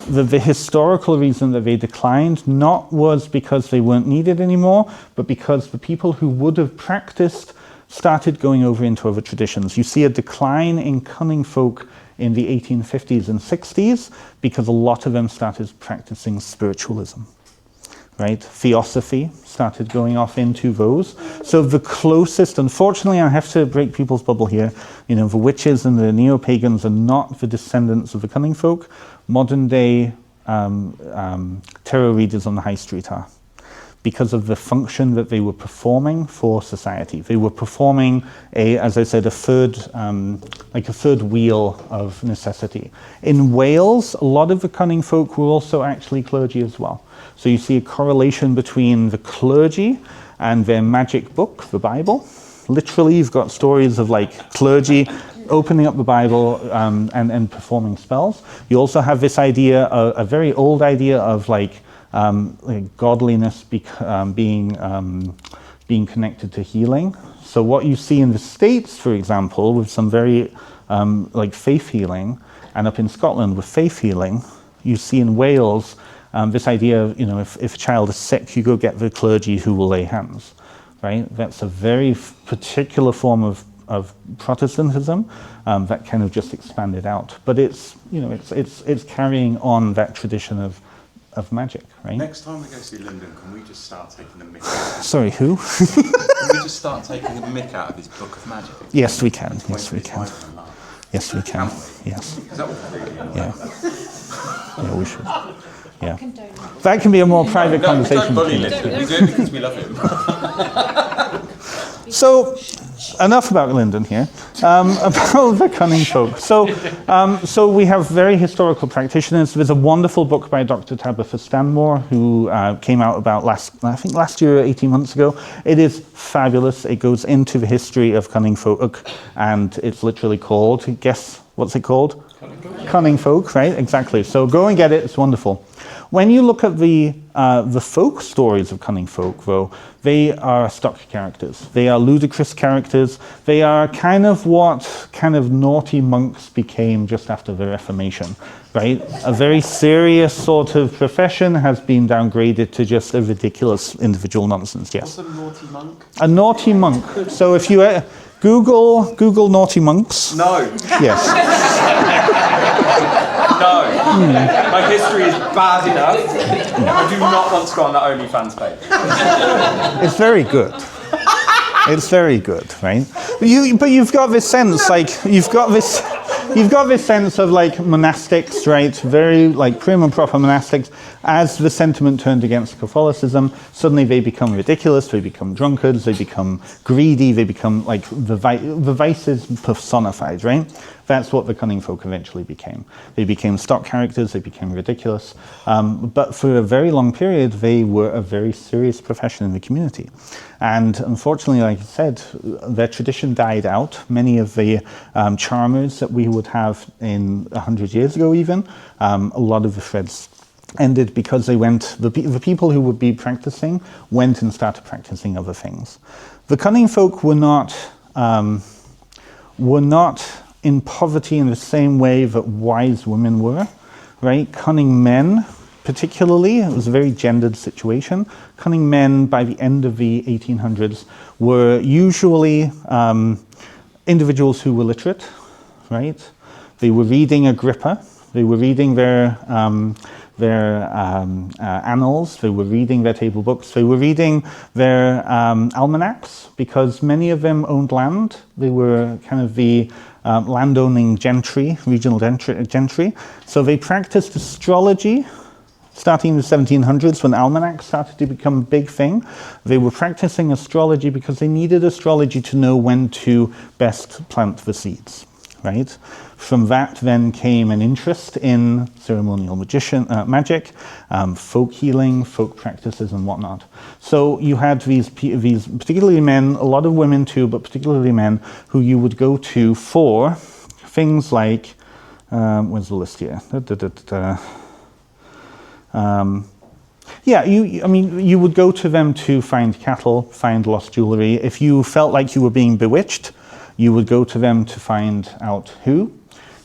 The historical reason that they declined not was because they weren't needed anymore, but because the people who would have practiced started going over into other traditions. You see a decline in Cunningfolk in the 1850s and 60s because a lot of them started practicing spiritualism, right? Theosophy started going off into those. So the closest, unfortunately, I have to break people's bubble here, the witches and the neo-pagans are not the descendants of the Cunningfolk. Modern day tarot readers on the high street are, because of the function that they were performing for society. They were performing as I said, a third wheel of necessity. In Wales, a lot of the Cunningfolk were also actually clergy as well. So you see a correlation between the clergy and their magic book, the Bible. Literally, you've got stories of like clergy opening up the Bible and performing spells. You also have this idea, a very old idea of like godliness being connected to healing. So what you see in the States, for example, with some very like faith healing, and up in Scotland with faith healing, you see in Wales this idea of, if a child is sick, you go get the clergy who will lay hands, right? That's a very particular form of Protestantism that kind of just expanded out. But it's carrying on that tradition of magic, right? Next time we go see Lyndon, can we just start taking the mick out? Sorry, who? Can we just start taking the mick out of his book of magic? Yes, we can. Yes, we can. Yes, we can. Yes. Is that what really Yeah. Yeah, we should. Yeah. That can be a more private conversation. Don't bully Lyndon. We do it because we love him. So, enough about Lyndon here. About the Cunningfolk. So we have very historical practitioners. There's a wonderful book by Dr. Tabitha Stanmore who came out about last year, 18 months ago. It is fabulous. It goes into the history of Cunningfolk, and it's literally called, guess what's it called? Cunningfolk, right? Exactly. So go and get it. It's wonderful. When you look at the folk stories of Cunningfolk, though, they are stock characters. They are ludicrous characters. They are kind of what kind of naughty monks became just after the Reformation, right? A very serious sort of profession has been downgraded to just a ridiculous individual nonsense, yes. What's a naughty monk? A naughty monk. So if you Google naughty monks. No. Yes. No. My history is bad enough. I do not want to go on that OnlyFans page. It's very good. It's very good, right? But you've got this sense, like you've got this sense of like monastics, right? Very like prim and proper monastics. As the sentiment turned against Catholicism, suddenly they become ridiculous. They become drunkards. They become greedy. They become like the vices personified, right? That's what the Cunningfolk eventually became. They became stock characters. They became ridiculous. But for a very long period, they were a very serious profession in the community. And unfortunately, like I said, their tradition died out. Many of the charmers that we would have in 100 years ago even, a lot of the threads ended because they went, the people who would be practicing went and started practicing other things. The Cunningfolk were not in poverty in the same way that wise women were, right? Cunning men, particularly, it was a very gendered situation. Cunning men, by the end of the 1800s, were usually individuals who were literate, right? They were reading Agrippa. They were reading their annals. They were reading their table books. They were reading their almanacs, because many of them owned land. They were kind of the landowning gentry, regional gentry. So they practiced astrology starting in the 1700s when almanacs started to become a big thing. They were practicing astrology because they needed astrology to know when to best plant the seeds, right? From that then came an interest in ceremonial magic, folk healing, folk practices and whatnot. So you had these particularly men, a lot of women too, but particularly men, who you would go to for things like, where's the list here? You would go to them to find cattle, find lost jewelry. If you felt like you were being bewitched, you would go to them to find out who.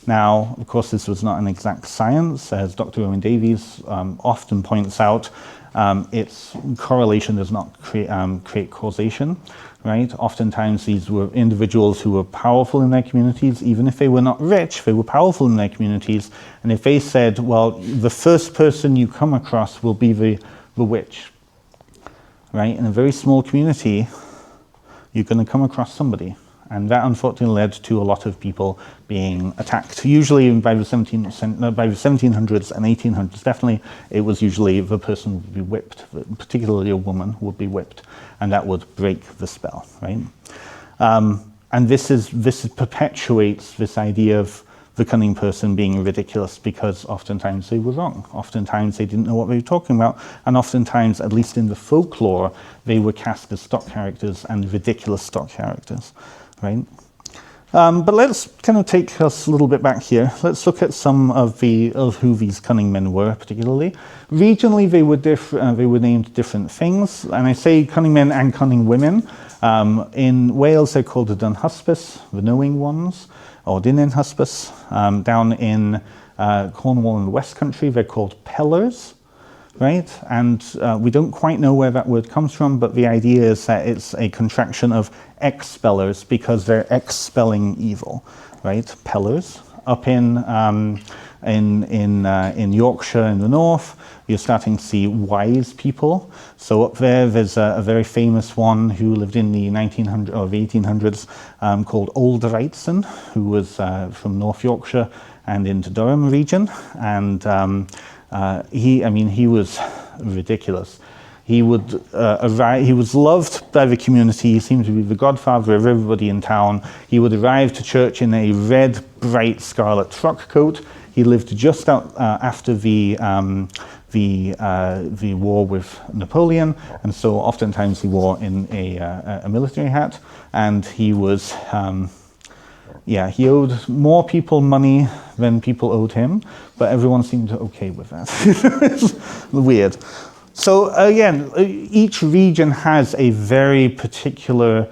Now, of course, this was not an exact science, as Dr. Owen Davies often points out. Its correlation does not create causation, right? Oftentimes, these were individuals who were powerful in their communities. Even if they were not rich, they were powerful in their communities. And if they said, well, the first person you come across will be the witch, right? In a very small community, you're going to come across somebody. And that unfortunately led to a lot of people being attacked. Usually by the 1700s and 1800s, definitely, it was usually the person would be whipped, particularly a woman would be whipped, and that would break the spell, right? And this perpetuates this idea of the cunning person being ridiculous, because oftentimes they were wrong. Oftentimes they didn't know what they were talking about, and oftentimes, at least in the folklore, they were cast as stock characters, and ridiculous stock characters, right? But let's kind of take us a little bit back here. Let's look at some of who these cunning men were, particularly. Regionally, they were named different things, and I say cunning men and cunning women. In Wales, they're called the Dunhuspis, the knowing ones, or Dynenhuspis. Down in Cornwall in the West Country, they're called pellers, right? And we don't quite know where that word comes from, but the idea is that it's a contraction of expellers, because they're expelling evil, right? Pellers. Up in Yorkshire in the north, you're starting to see wise people. So up there's a very famous one who lived in the 1900s or the 1800s called Old Wrightson, who was from North Yorkshire and into Durham region. And he was ridiculous. He would arrive. He was loved by the community. He seemed to be the godfather of everybody in town. He would arrive to church in a red, bright scarlet frock coat. He lived just out after the war with Napoleon, and so oftentimes he wore in a military hat. And he was, he owed more people money than people owed him, but everyone seemed okay with that. It's weird. So again, each region has a very particular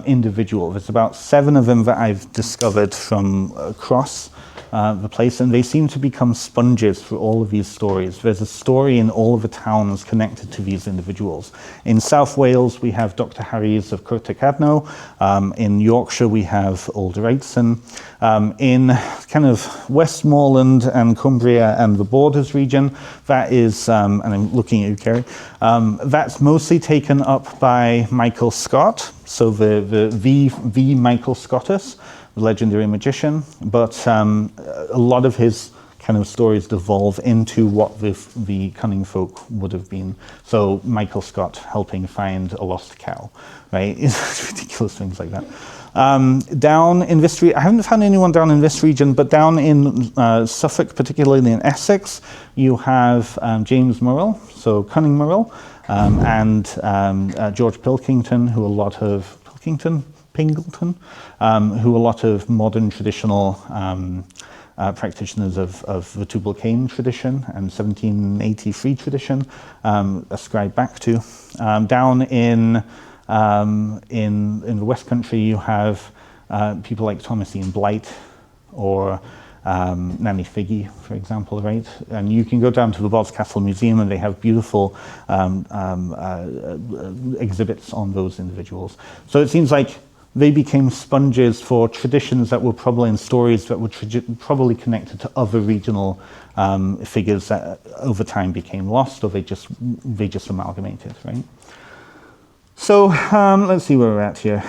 individual. There's about 7 of them that I've discovered from across the place, and they seem to become sponges for all of these stories. There's a story in all of the towns connected to these individuals. In South Wales, we have Dr. Hares of Cwrtacadno. In Yorkshire, we have Old Wrightson. In kind of Westmoreland and Cumbria and the Borders region, that is, and I'm looking at you, Kerry, that's mostly taken up by Michael Scott, so the Michael Scottus, the legendary magician, but a lot of his kind of stories devolve into what the cunning folk would have been. So Michael Scott helping find a lost cow, right? It's ridiculous things like that. Down in this region, I haven't found anyone down in this region, but down in Suffolk, particularly in Essex, you have James Murrell, so Cunning Murrell, and George Pilkington, who a lot of Pingleton, who a lot of modern traditional practitioners of the Tubal Cain tradition and 1783 tradition ascribe back to. Down in the West Country, you have people like Thomasine Blight or Nanny Figgy, for example, right? And you can go down to the Boscastle Museum, and they have beautiful exhibits on those individuals. So it seems like they became sponges for traditions that were probably in stories that were probably connected to other regional figures that over time became lost, or they just amalgamated, right? So let's see where we're at here.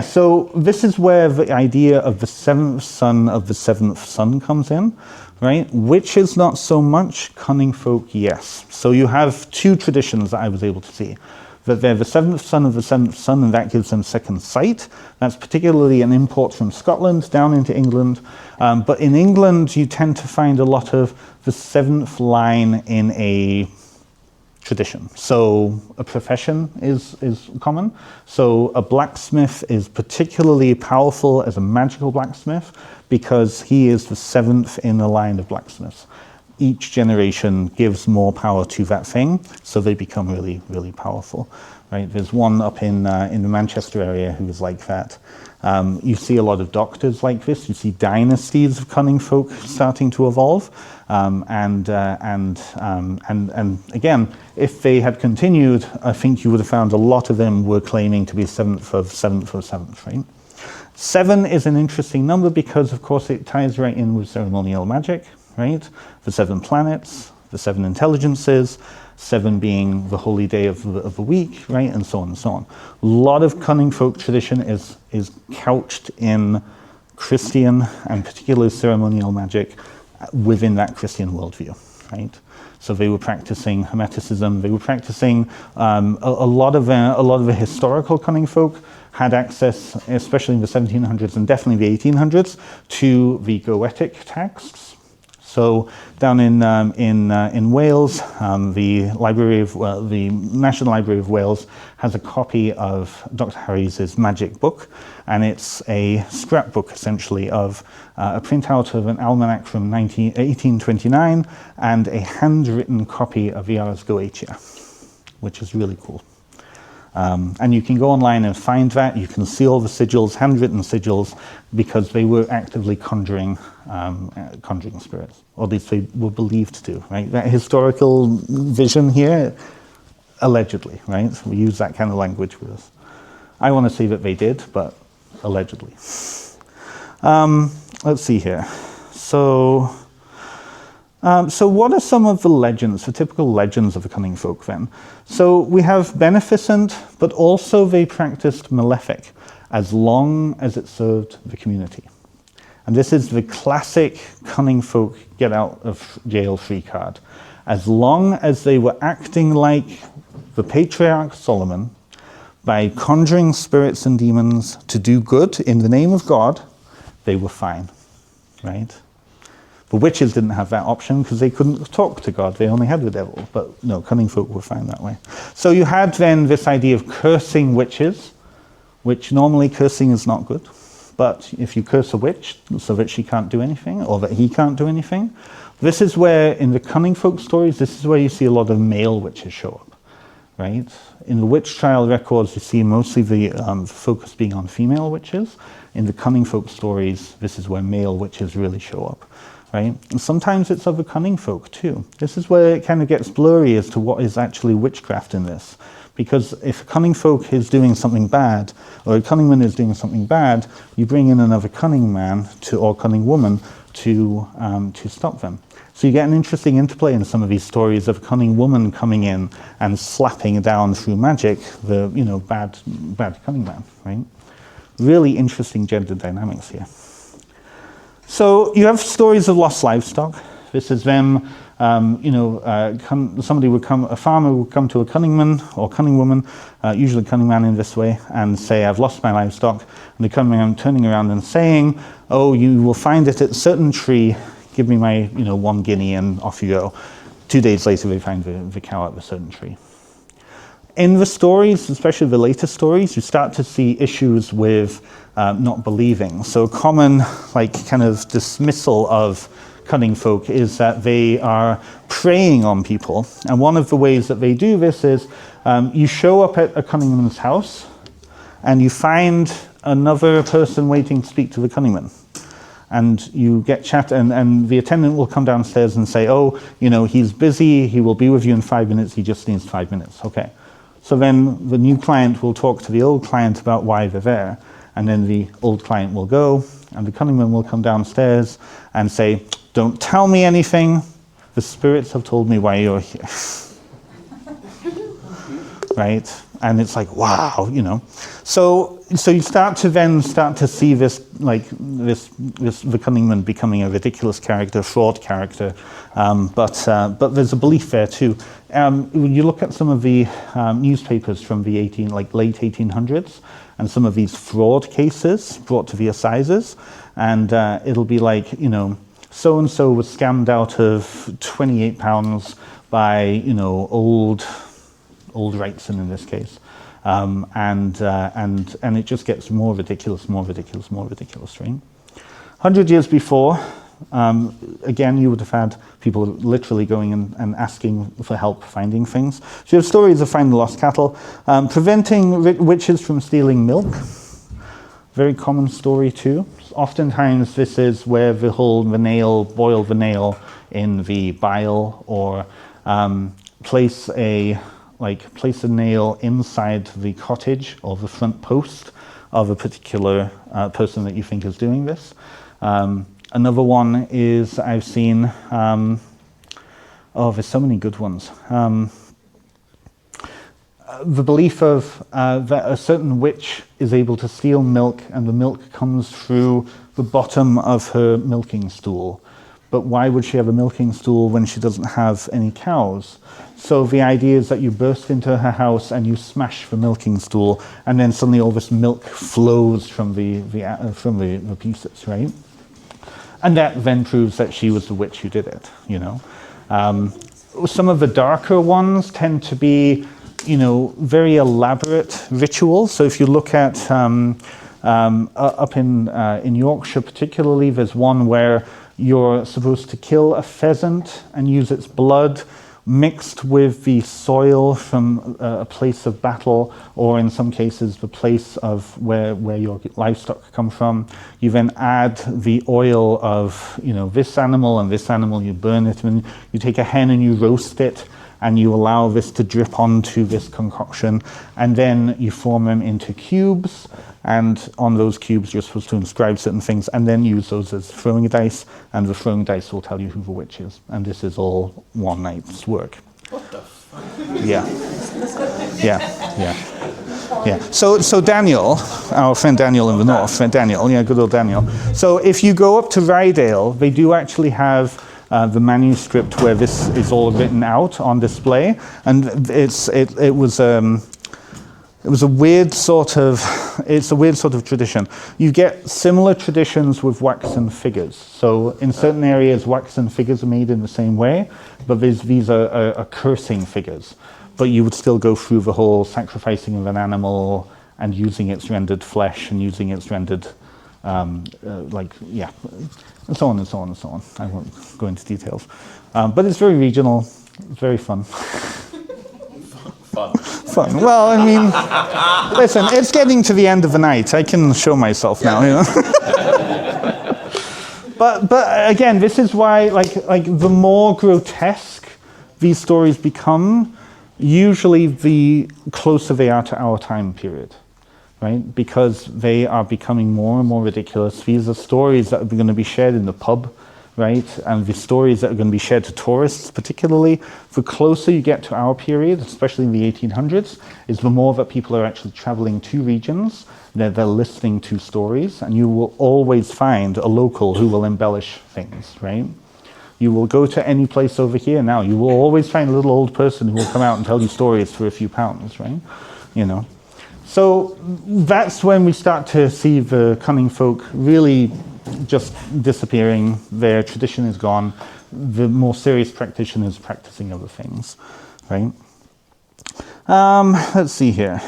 So this is where the idea of the seventh son of the seventh son comes in, right? Witches not so much, cunning folk, yes. So you have 2 traditions that I was able to see. That they're the seventh son of the seventh son, and that gives them second sight. That's particularly an import from Scotland down into England. But in England, you tend to find a lot of the 7th line in a tradition. So a profession is common. So a blacksmith is particularly powerful as a magical blacksmith because he is the 7th in the line of blacksmiths. Each generation gives more power to that thing, so they become really, really powerful, right? There's one up in the Manchester area who is like that. You see a lot of doctors like this. You see dynasties of cunning folk starting to evolve, and again, if they had continued, I think you would have found a lot of them were claiming to be 7th of 7th of 7th, right? 7 is an interesting number because, of course, it ties right in with ceremonial magic, right? The 7 planets, the 7 intelligences. 7 being the holy day of the week, right, and so on and so on. A lot of Cunningfolk tradition is couched in Christian and particularly ceremonial magic within that Christian worldview, right? So they were practicing Hermeticism. They were practicing a lot of the historical Cunningfolk had access, especially in the 1700s and definitely the 1800s, to the Goetic texts. So down in Wales, the National Library of Wales has a copy of Dr. Harris's magic book, and it's a scrapbook essentially of a printout of an almanac from 1829 and a handwritten copy of the Ars Goetia, which is really cool. And you can go online and find that. You can see all the sigils, handwritten sigils, because they were actively conjuring spirits, or at least they were believed to, right? That historical vision here, allegedly, right? So we use that kind of language with us. I want to say that they did, but allegedly. Let's see here. So what are some of the legends, the typical legends of the Cunningfolk then? So we have beneficent, but also they practiced malefic, as long as it served the community. And this is the classic Cunningfolk get out of jail free card. As long as they were acting like the patriarch Solomon, by conjuring spirits and demons to do good in the name of God, they were fine, right? The witches didn't have that option because they couldn't talk to God. They only had the devil. But no, Cunningfolk were fine that way. So you had then this idea of cursing witches, which normally cursing is not good. But if you curse a witch so that she can't do anything or that he can't do anything, this is where, in the Cunningfolk stories, this is where you see a lot of male witches show up, right? In the witch trial records, you see mostly the focus being on female witches. In the Cunningfolk stories, this is where male witches really show up. Right? And sometimes it's of a Cunningfolk too. This is where it kind of gets blurry as to what is actually witchcraft in this. Because if a Cunningfolk is doing something bad, or a Cunningman is doing something bad, you bring in another cunning man or cunning woman to stop them. So you get an interesting interplay in some of these stories of a cunning woman coming in and slapping down through magic the bad cunning man, right? Really interesting gender dynamics here. So you have stories of lost livestock. This is them, somebody would come, a farmer would come to a cunning man or cunning woman, usually cunning man in this way, and say, I've lost my livestock. And the cunning man turning around and saying, oh, you will find it at a certain tree, give me my 1 guinea and off you go. 2 days later they find the cow at the certain tree. In the stories, especially the later stories, you start to see issues with not believing. So a common kind of dismissal of Cunningfolk is that they are preying on people. And one of the ways that they do this is you show up at a cunningman's house and you find another person waiting to speak to the cunningman. And you get chat, and the attendant will come downstairs and say, oh, he's busy, he will be with you in 5 minutes, he just needs 5 minutes. Okay. So then the new client will talk to the old client about why they're there. And then the old client will go, and the cunningman will come downstairs and say, don't tell me anything. The spirits have told me why you're here. Right? And it's like, wow, So you start to see this, the cunningman becoming a ridiculous character, fraud character. But there's a belief there too. When you look at some of the newspapers from the late 1800s, and some of these fraud cases brought to the assizes, and it'll be like, so-and-so was scammed out of £28 by, old Wrightson in this case. And it just gets more ridiculous, right? 100 years before, again, you would have had people literally going and asking for help finding things. So you have stories of finding lost cattle, preventing witches from stealing milk. Very common story too. Oftentimes this is where the boil the nail in the bile, or place a nail inside the cottage or the front post of a particular person that you think is doing this. Another one is I've seen, there's so many good ones. the belief of that a certain witch is able to steal milk, and the milk comes through the bottom of her milking stool. But why would she have a milking stool when she doesn't have any cows? So the idea is that you burst into her house and you smash the milking stool, and then suddenly all this milk flows from the pieces, right? And that then proves that she was the witch who did it, you know. Some of the darker ones tend to be, you know, very elaborate rituals. So if you look at up in Yorkshire particularly, there's one where you're supposed to kill a pheasant and use its blood mixed with the soil from a place of battle, or in some cases the place of where your livestock come from. You then add the oil of, you know, this animal and this animal, you burn it, and you take a hen and you roast it, and you allow this to drip onto this concoction, and then you form them into cubes, and on those cubes you're supposed to inscribe certain things, and then use those as throwing dice, and the throwing dice will tell you who the witch is. And this is all one night's work. What the fuck? Yeah. Yeah. So Daniel, our friend Daniel in the north, Daniel, good old Daniel. So if you go up to Rydale, they do actually have the manuscript where this is all written out on display, and it was a weird sort of tradition. You get similar traditions with waxen figures. So in certain areas, waxen figures are made in the same way, but these are cursing figures. But you would still go through the whole sacrificing of an animal and using its rendered flesh and using its rendered, and so on and so on and so on. I won't go into details. But it's very regional, very fun. Fun. Well, I mean, listen, it's getting to the end of the night. I can show myself now, you know. But again, this is why, like the more grotesque these stories become, usually the closer they are to our time period, right? Because they are becoming more and more ridiculous. These are stories that are going to be shared in the pub, right? And the stories that are going to be shared to tourists particularly. The closer you get to our period, especially in the 1800s, is the more that people are actually traveling to regions, they're listening to stories, and you will always find a local who will embellish things, right? You will go to any place over here now, you will always find a little old person who will come out and tell you stories for a few pounds, right? You know. So that's when we start to see the Cunningfolk really just disappearing. Their tradition is gone. The more serious practitioners practicing other things, right? Let's see here.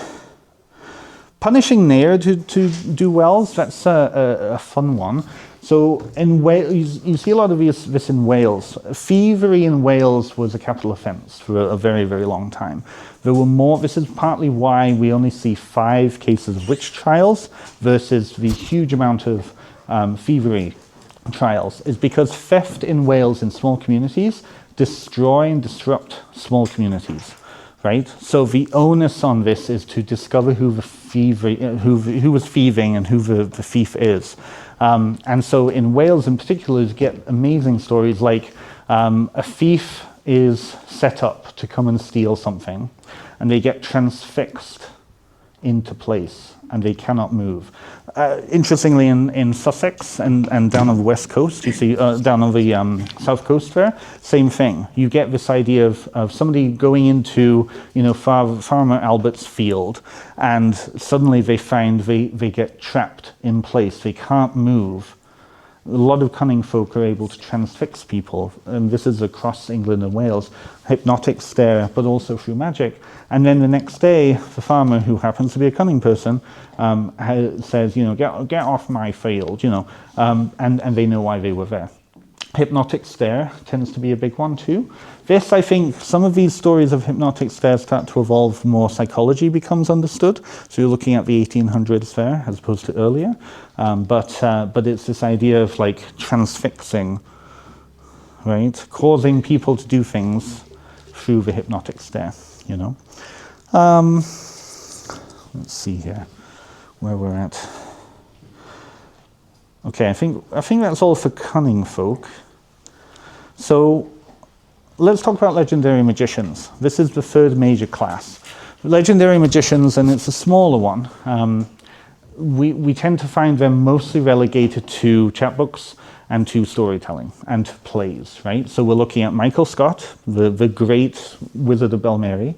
Punishing ne'er to do wells, that's a fun one. So in Wales, you see a lot of this in Wales. Thievery in Wales was a capital offence for a very, very long time. There were more, this is partly why we only see 5 cases of witch trials versus the huge amount of thievery trials, is because theft in Wales in small communities destroy and disrupt small communities, right? So the onus on this is to discover who the who was thieving and who the thief is. And so in Wales in particular, you get amazing stories like a thief is set up to come and steal something, and they get transfixed into place and they cannot move. Interestingly, in Sussex and down on the west coast, you see down on the south coast there, same thing. You get this idea of somebody going into, Farmer Albert's field, and suddenly they find they get trapped in place. They can't move. A lot of Cunningfolk are able to transfix people, and this is across England and Wales. Hypnotic stare, but also through magic. And then the next day, the farmer, who happens to be a cunning person, says, get off my field, and they know why they were there. Hypnotic stare tends to be a big one too. This, I think, some of these stories of hypnotic stare start to evolve more psychology becomes understood. So you're looking at the 1800s there as opposed to earlier. But it's this idea of like transfixing, right? Causing people to do things through the hypnotic stare, Let's see here where we're at. Okay, I think that's all for Cunningfolk. So let's talk about legendary magicians. This is the third major class. legendary magicians, and it's a smaller one. We tend to find them mostly relegated to chapbooks and to storytelling and to plays, right? So we're looking at Michael Scott, the great Wizard of Belmary.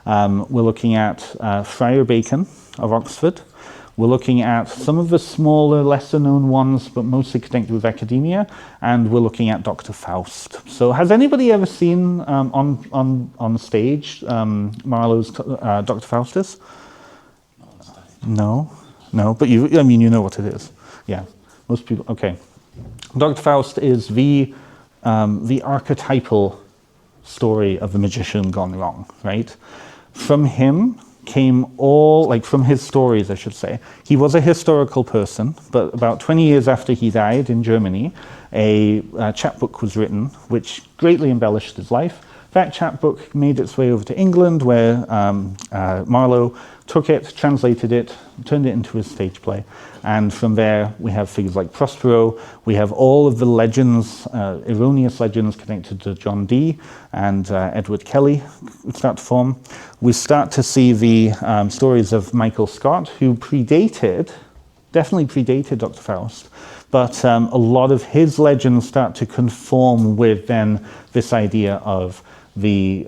We're looking at Friar Bacon of Oxford. We're looking at some of the smaller, lesser-known ones, but mostly connected with academia, and we're looking at Dr. Faust. So has anybody ever seen on stage Marlowe's Dr. Faustus? No, but you know what it is. Yeah, most people. Okay, Dr. Faust is the archetypal story of the magician gone wrong, right? From him came from his stories, I should say. He was a historical person, but about 20 years after he died in Germany, a chapbook was written which greatly embellished his life. That chapbook made its way over to England, where Marlowe took it, translated it, turned it into a stage play. And from there, we have figures like Prospero. We have all of the legends, erroneous legends connected to John Dee and Edward Kelly start to form. We start to see the stories of Michael Scott, who definitely predated Dr. Faust, but a lot of his legends start to conform with then this idea of the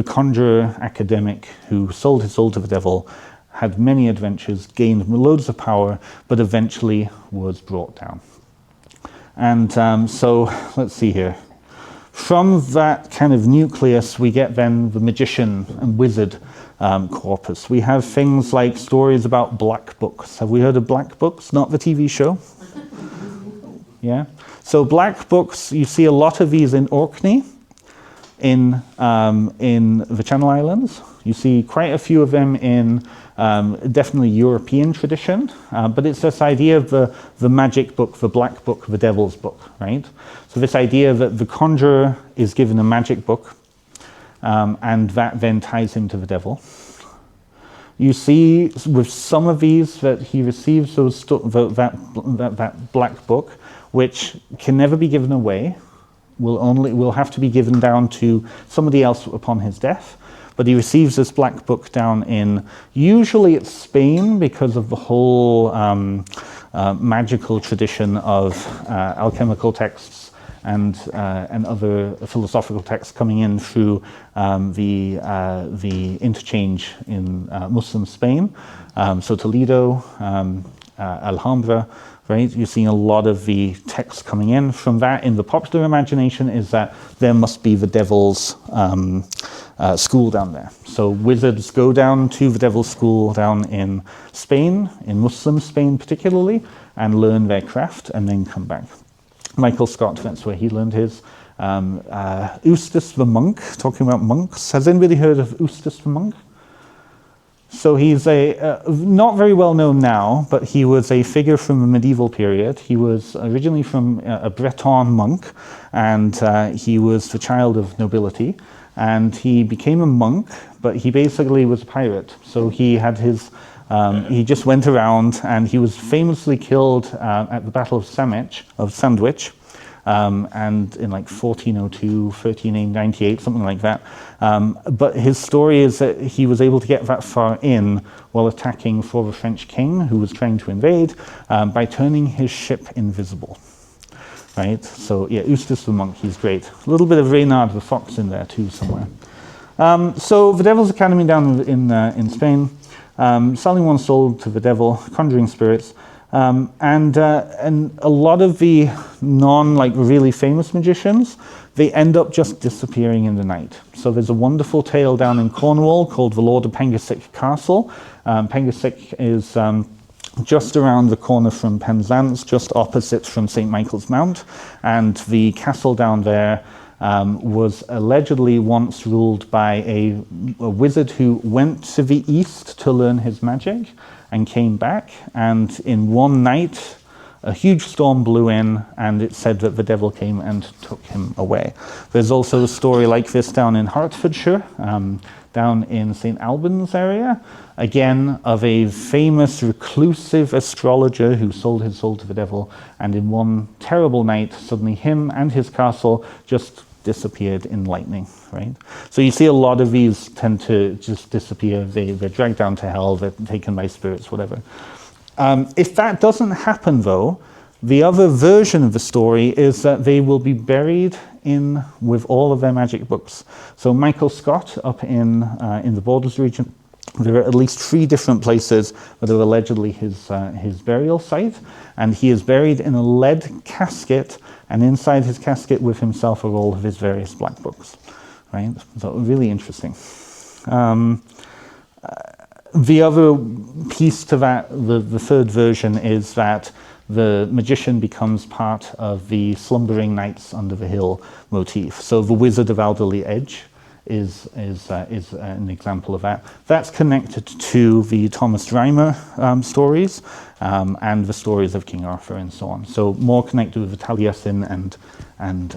conjurer academic who sold his soul to the devil, had many adventures, gained loads of power, but eventually was brought down. And so let's see here. From that kind of nucleus, we get then the magician and wizard corpus. We have things like stories about black books. Have we heard of black books? Not the TV show? Yeah. So black books, you see a lot of these in Orkney, in the Channel Islands. You see quite a few of them in definitely European tradition, but it's this idea of the magic book, the black book, the devil's book, right? So this idea that the conjurer is given a magic book, and that then ties him to the devil. You see with some of these that he receives that black book, which can never be given away, will have to be given down to somebody else upon his death. But he receives this black book down in, usually it's Spain, because of the whole magical tradition of alchemical texts and other philosophical texts coming in through the interchange in Muslim Spain. So Toledo, Alhambra, right? You're seeing a lot of the texts coming in. From that, in the popular imagination, is that there must be the devil's school down there. So wizards go down to the devil's school down in Spain, in Muslim Spain particularly, and learn their craft and then come back. Michael Scott, that's where he learned his. Eustace the monk, talking about monks. Has anybody heard of Eustace the monk? So he's not very well known now, but he was a figure from the medieval period. He was originally from a Breton monk, and he was the child of nobility. And he became a monk, but he basically was a pirate. So he had his, he just went around, and he was famously killed at the Battle of Sandwich, and in like 1402, 1398, something like that. But his story is that he was able to get that far in while attacking for the French king, who was trying to invade, by turning his ship invisible. Right? So yeah, Eustace the monk, he's great. A little bit of Reynard the fox in there too somewhere. So the Devil's Academy down in Spain, selling one's soul to the devil, conjuring spirits. And a lot of the really famous magicians, they end up just disappearing in the night. So there's a wonderful tale down in Cornwall called The Lord of Pengasic Castle. Pengasic is just around the corner from Penzance, just opposite from St. Michael's Mount. And the castle down there was allegedly once ruled by a wizard who went to the east to learn his magic and came back, and in one night a huge storm blew in, and it said that the devil came and took him away. There's also a story like this down in Hertfordshire, down in St. Albans area, again of a famous reclusive astrologer who sold his soul to the devil, and in one terrible night suddenly him and his castle just disappeared in lightning, right? So you see a lot of these tend to just disappear. They're dragged down to hell, they're taken by spirits, whatever. If that doesn't happen, though, the other version of the story is that they will be buried in with all of their magic books. So Michael Scott up in the Borders region, there are at least 3 different places that are allegedly his burial site, and he is buried in a lead casket, and inside his casket with himself are all of his various black books, right? So really interesting. The other piece to that, the third version, is that the magician becomes part of the slumbering knights under the hill motif. So the Wizard of Alderley Edge is an example of that. That's connected to the Thomas Reimer stories and the stories of King Arthur and so on. So more connected with the Taliesin and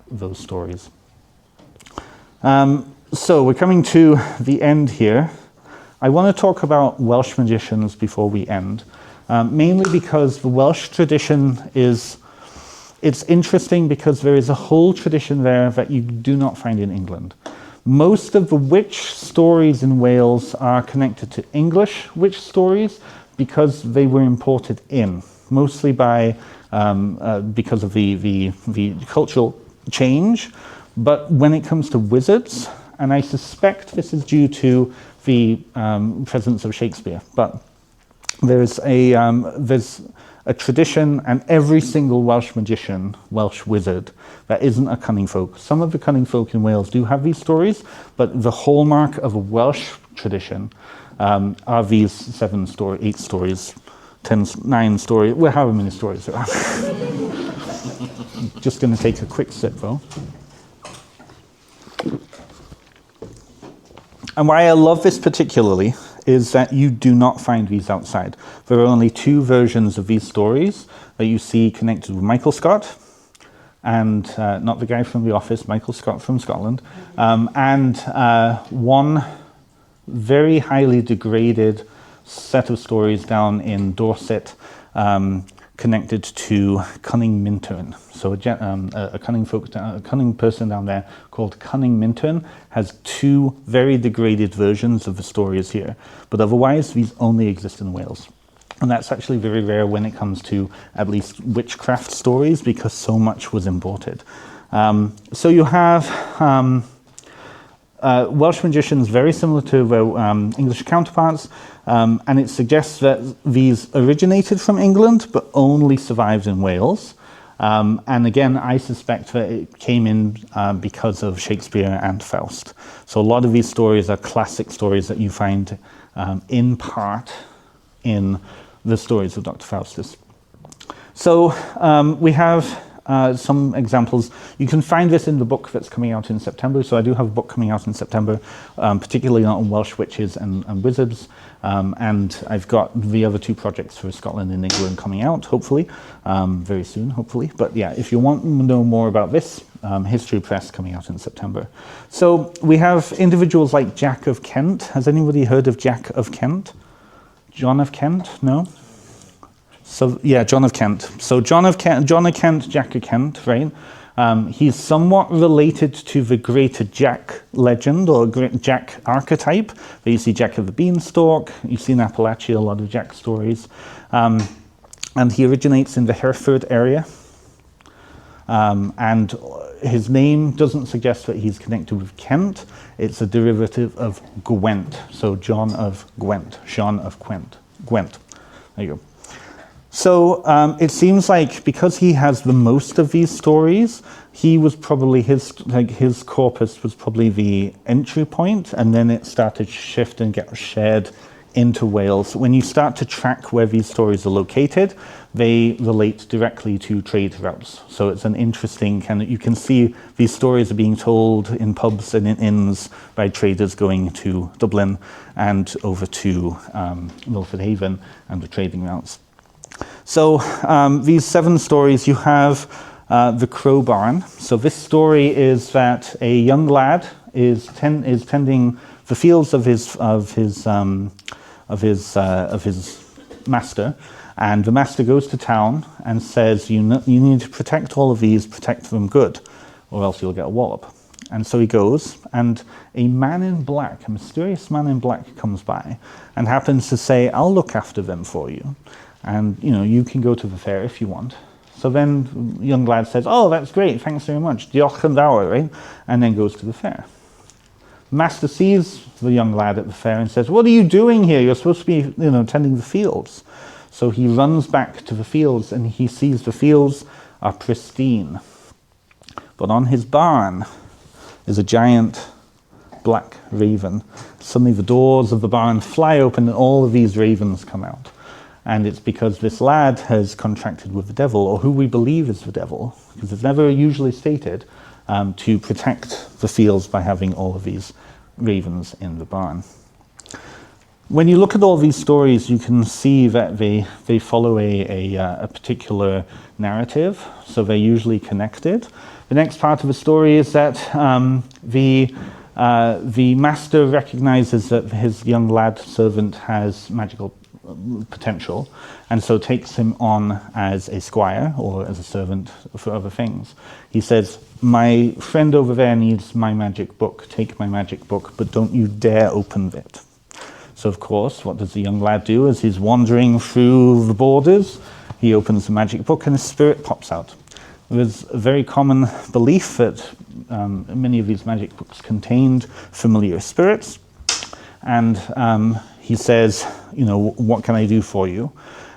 those stories. So we're coming to the end here. I want to talk about Welsh magicians before we end, mainly because the Welsh tradition it's interesting because there is a whole tradition there that you do not find in England. Most of the witch stories in Wales are connected to English witch stories because they were imported in, mostly by because of the cultural change. But when it comes to wizards, and I suspect this is due to the presence of Shakespeare, but there's a tradition, and every single Welsh magician, Welsh wizard, that isn't a Cunningfolk. Some of the Cunningfolk in Wales do have these stories, but the hallmark of a Welsh tradition are these 8 stories, 9 stories, well, however many stories there are. Just going to take a quick sip, though. And why I love this particularly is that you do not find these outside. There are only 2 versions of these stories that you see connected with Michael Scott, and not the guy from The Office, Michael Scott from Scotland, and one very highly degraded set of stories down in Dorset connected to Cunning Minturn. So a cunning person down there called Cunning Minturn has 2 very degraded versions of the stories here, but otherwise these only exist in Wales. And that's actually very rare when it comes to at least witchcraft stories, because so much was imported. So you have Welsh magicians very similar to their English counterparts, and it suggests that these originated from England but only survived in Wales. And again, I suspect that it came in because of Shakespeare and Faust. So a lot of these stories are classic stories that you find in part in the stories of Dr. Faustus. So we have some examples. You can find this in the book that's coming out in September. So I do have a book coming out in September, particularly on Welsh witches and wizards. And I've got the other 2 projects for Scotland and England coming out, hopefully, very soon, hopefully. But yeah, if you want to know more about this, History Press coming out in September. So we have individuals like Jack of Kent. Has anybody heard of Jack of Kent? John of Kent? No? So yeah, John of Kent. So John of Kent, Jack of Kent, right? He's somewhat related to the Greater Jack legend or Jack archetype. But you see Jack of the Beanstalk. You see in Appalachia a lot of Jack stories, and he originates in the Hereford area. And his name doesn't suggest that he's connected with Kent. It's a derivative of Gwent. So John of Gwent, Sean of Gwent. There you go. So it seems like because he has the most of these stories, he was probably his corpus was probably the entry point, and then it started to shift and get shared into Wales. When you start to track where these stories are located, they relate directly to trade routes. So it's an interesting kind of, you can see these stories are being told in pubs and in inns by traders going to Dublin and over to Milford Haven and the trading routes. So these 7 stories, you have the Crow Barn. So this story is that a young lad is tending the fields of his master, and the master goes to town and says, you need to protect all of these, protect them good, or else you'll get a wallop. And so he goes, and a man in black, a mysterious man in black comes by and happens to say, I'll look after them for you. And, you can go to the fair if you want. So then the young lad says, oh, that's great, thanks very much. Diolch yn fawr, right? And then goes to the fair. Master sees the young lad at the fair and says, what are you doing here? You're supposed to be, tending the fields. So he runs back to the fields and he sees the fields are pristine. But on his barn is a giant black raven. Suddenly the doors of the barn fly open and all of these ravens come out. And it's because this lad has contracted with the devil, or who we believe is the devil, because it's never usually stated, to protect the fields by having all of these ravens in the barn. When you look at all these stories, you can see that they follow a particular narrative, so they're usually connected. The next part of the story is that the master recognizes that his young lad servant has magical potential, and so takes him on as a squire or as a servant for other things. He says, my friend over there needs my magic book. Take my magic book, but don't you dare open it. So of course, what does the young lad do as he's wandering through the borders? He opens the magic book and a spirit pops out. There's a very common belief that many of these magic books contained familiar spirits, and he says, what can I do for you?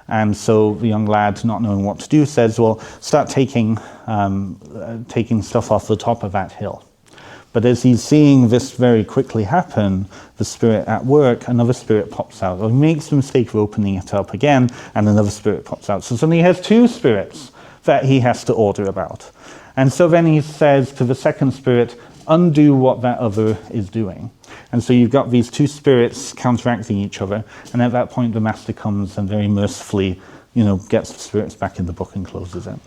And so the young lad, not knowing what to do, says, well, start taking stuff off the top of that hill. But as he's seeing this very quickly happen, the spirit at work, another spirit pops out. Or he makes the mistake of opening it up again, and another spirit pops out. So suddenly he has two spirits that he has to order about. And so then he says to the second spirit, undo what that other is doing. And so you've got these two spirits counteracting each other, and at that point the master comes and very mercifully, gets the spirits back in the book and closes it.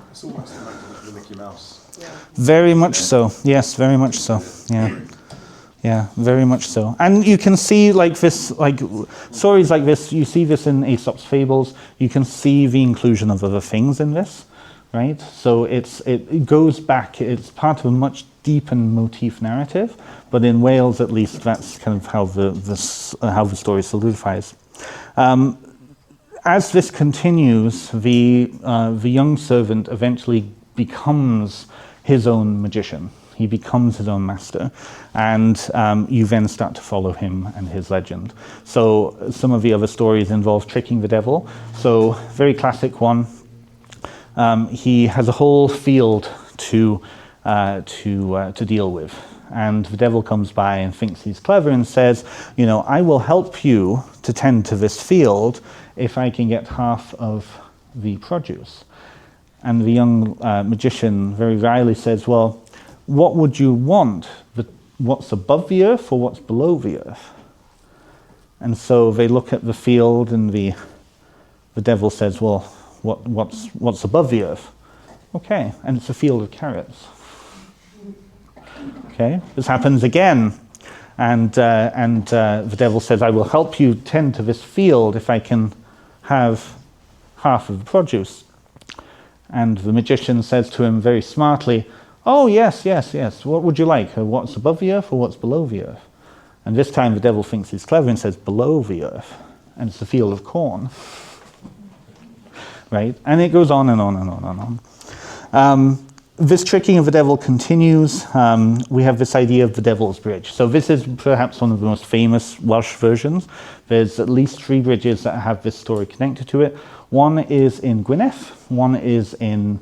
It's almost like the Mickey Mouse. Yeah. Very much so. Yes, very much so. Yeah. Yeah, very much so. And you can see stories like this, you see this in Aesop's fables, you can see the inclusion of other things in this, right? So it goes back, it's part of a much deepened motif narrative, but in Wales at least that's kind of how the story solidifies. As this continues, the young servant eventually becomes his own magician. He becomes his own master, and you then start to follow him and his legend. So some of the other stories involve tricking the devil. So very classic one. He has a whole field to deal with, and the devil comes by and thinks he's clever and says, I will help you to tend to this field if I can get half of the produce. And the young magician very wryly says, well, what would you want? What's above the earth or what's below the earth? And so they look at the field, and the devil says, well, what's above the earth? Okay, and it's a field of carrots. Okay, this happens again, and the devil says, I will help you tend to this field if I can have half of the produce. And the magician says to him very smartly, oh, yes, what would you like? What's above the earth or what's below the earth? And this time the devil thinks he's clever and says, below the earth. And it's the field of corn. Right? And it goes on and on and on and on. This tricking of the devil continues. We have this idea of the Devil's Bridge. So this is perhaps one of the most famous Welsh versions. There's at least 3 bridges that have this story connected to it. One is in Gwynedd, one is in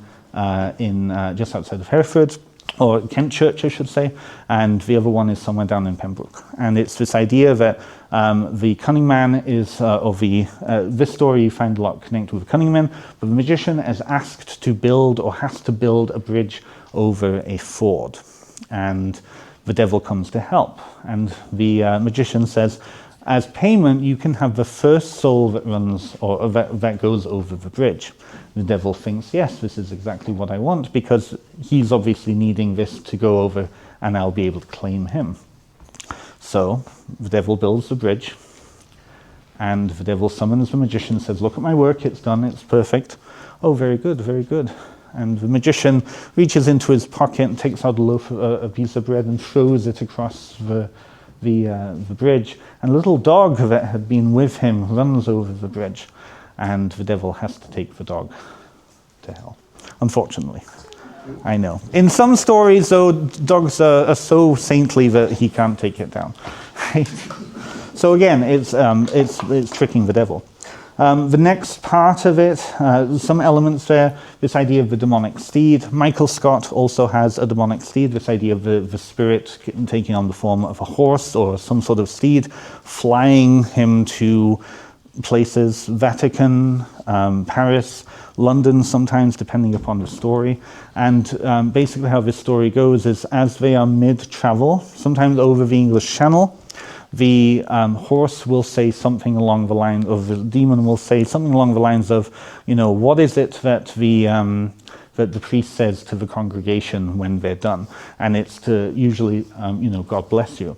just outside of Hereford, or Kent Church, I should say, and the other one is somewhere down in Pembroke. And it's this idea that the cunning man is, this story you find a lot connected with the cunning man, but the magician is asked to build, or has to build, a bridge over a ford. And the devil comes to help. And the magician says, as payment, you can have the first soul that runs, or that goes over the bridge. The devil thinks, yes, this is exactly what I want, because he's obviously needing this to go over, and I'll be able to claim him. So the devil builds the bridge, and the devil summons the magician, says, look at my work, it's done, it's perfect. Oh, very good, very good. And the magician reaches into his pocket and takes out a piece of bread and throws it across the bridge. And a little dog that had been with him runs over the bridge, and the devil has to take the dog to hell, unfortunately. I know. In some stories, though, dogs are so saintly that he can't take it down. Right? So again, it's tricking the devil. The next part of it, some elements there, this idea of the demonic steed. Michael Scott also has a demonic steed, this idea of the spirit taking on the form of a horse or some sort of steed, flying him to places, Vatican, Paris, London sometimes, depending upon the story. And basically how this story goes is as they are mid-travel, sometimes over the English Channel, the horse will say something along the line of, the demon will say something along the lines of, what is it that the priest says to the congregation when they're done? And it's to usually, God bless you.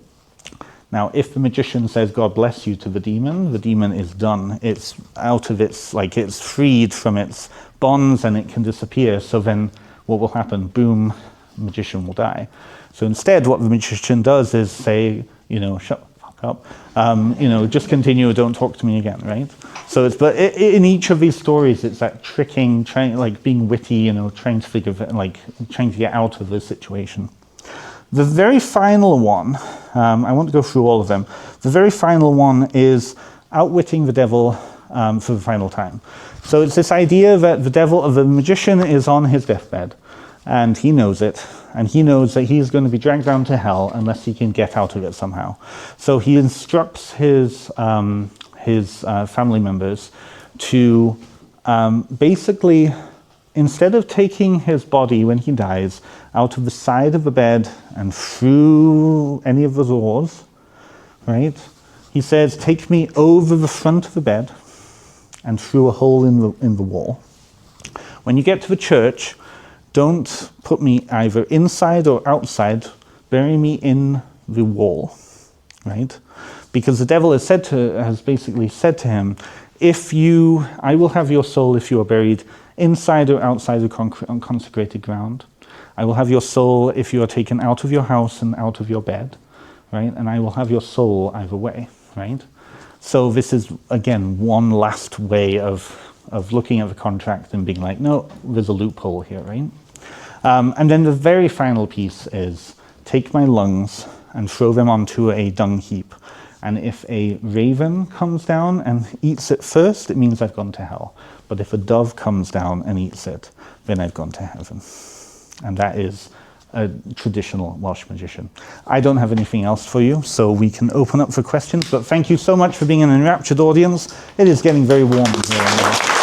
Now, if the magician says, God bless you to the demon is done. It's out of it's freed from its bonds and it can disappear. So then what will happen? Boom, the magician will die. So instead, what the magician does is say, shut the fuck up. Just continue, don't talk to me again, right? So in each of these stories, it's that tricking, being witty, trying to figure, trying to get out of the situation. The very final one, I won't go through all of them. The very final one is outwitting the devil for the final time. So it's this idea that the magician is on his deathbed, and he knows it, and he knows that he's going to be dragged down to hell unless he can get out of it somehow. So he instructs his family members to basically, instead of taking his body when he dies out of the side of the bed and through any of the doors, right? He says, take me over the front of the bed and through a hole in the wall. When you get to the church, don't put me either inside or outside, bury me in the wall, right? Because the devil has basically said to him, I will have your soul if you are buried inside or outside the unconsecrated ground. I will have your soul if you are taken out of your house and out of your bed, right? And I will have your soul either way, right? So this is, again, one last way of looking at the contract and being like, no, there's a loophole here, right? And then the very final piece is, take my lungs and throw them onto a dung heap. And if a raven comes down and eats it first, it means I've gone to hell. But if a dove comes down and eats it, then I've gone to heaven. And that is a traditional Welsh magician. I don't have anything else for you, so we can open up for questions. But thank you so much for being an enraptured audience. It is getting very warm here.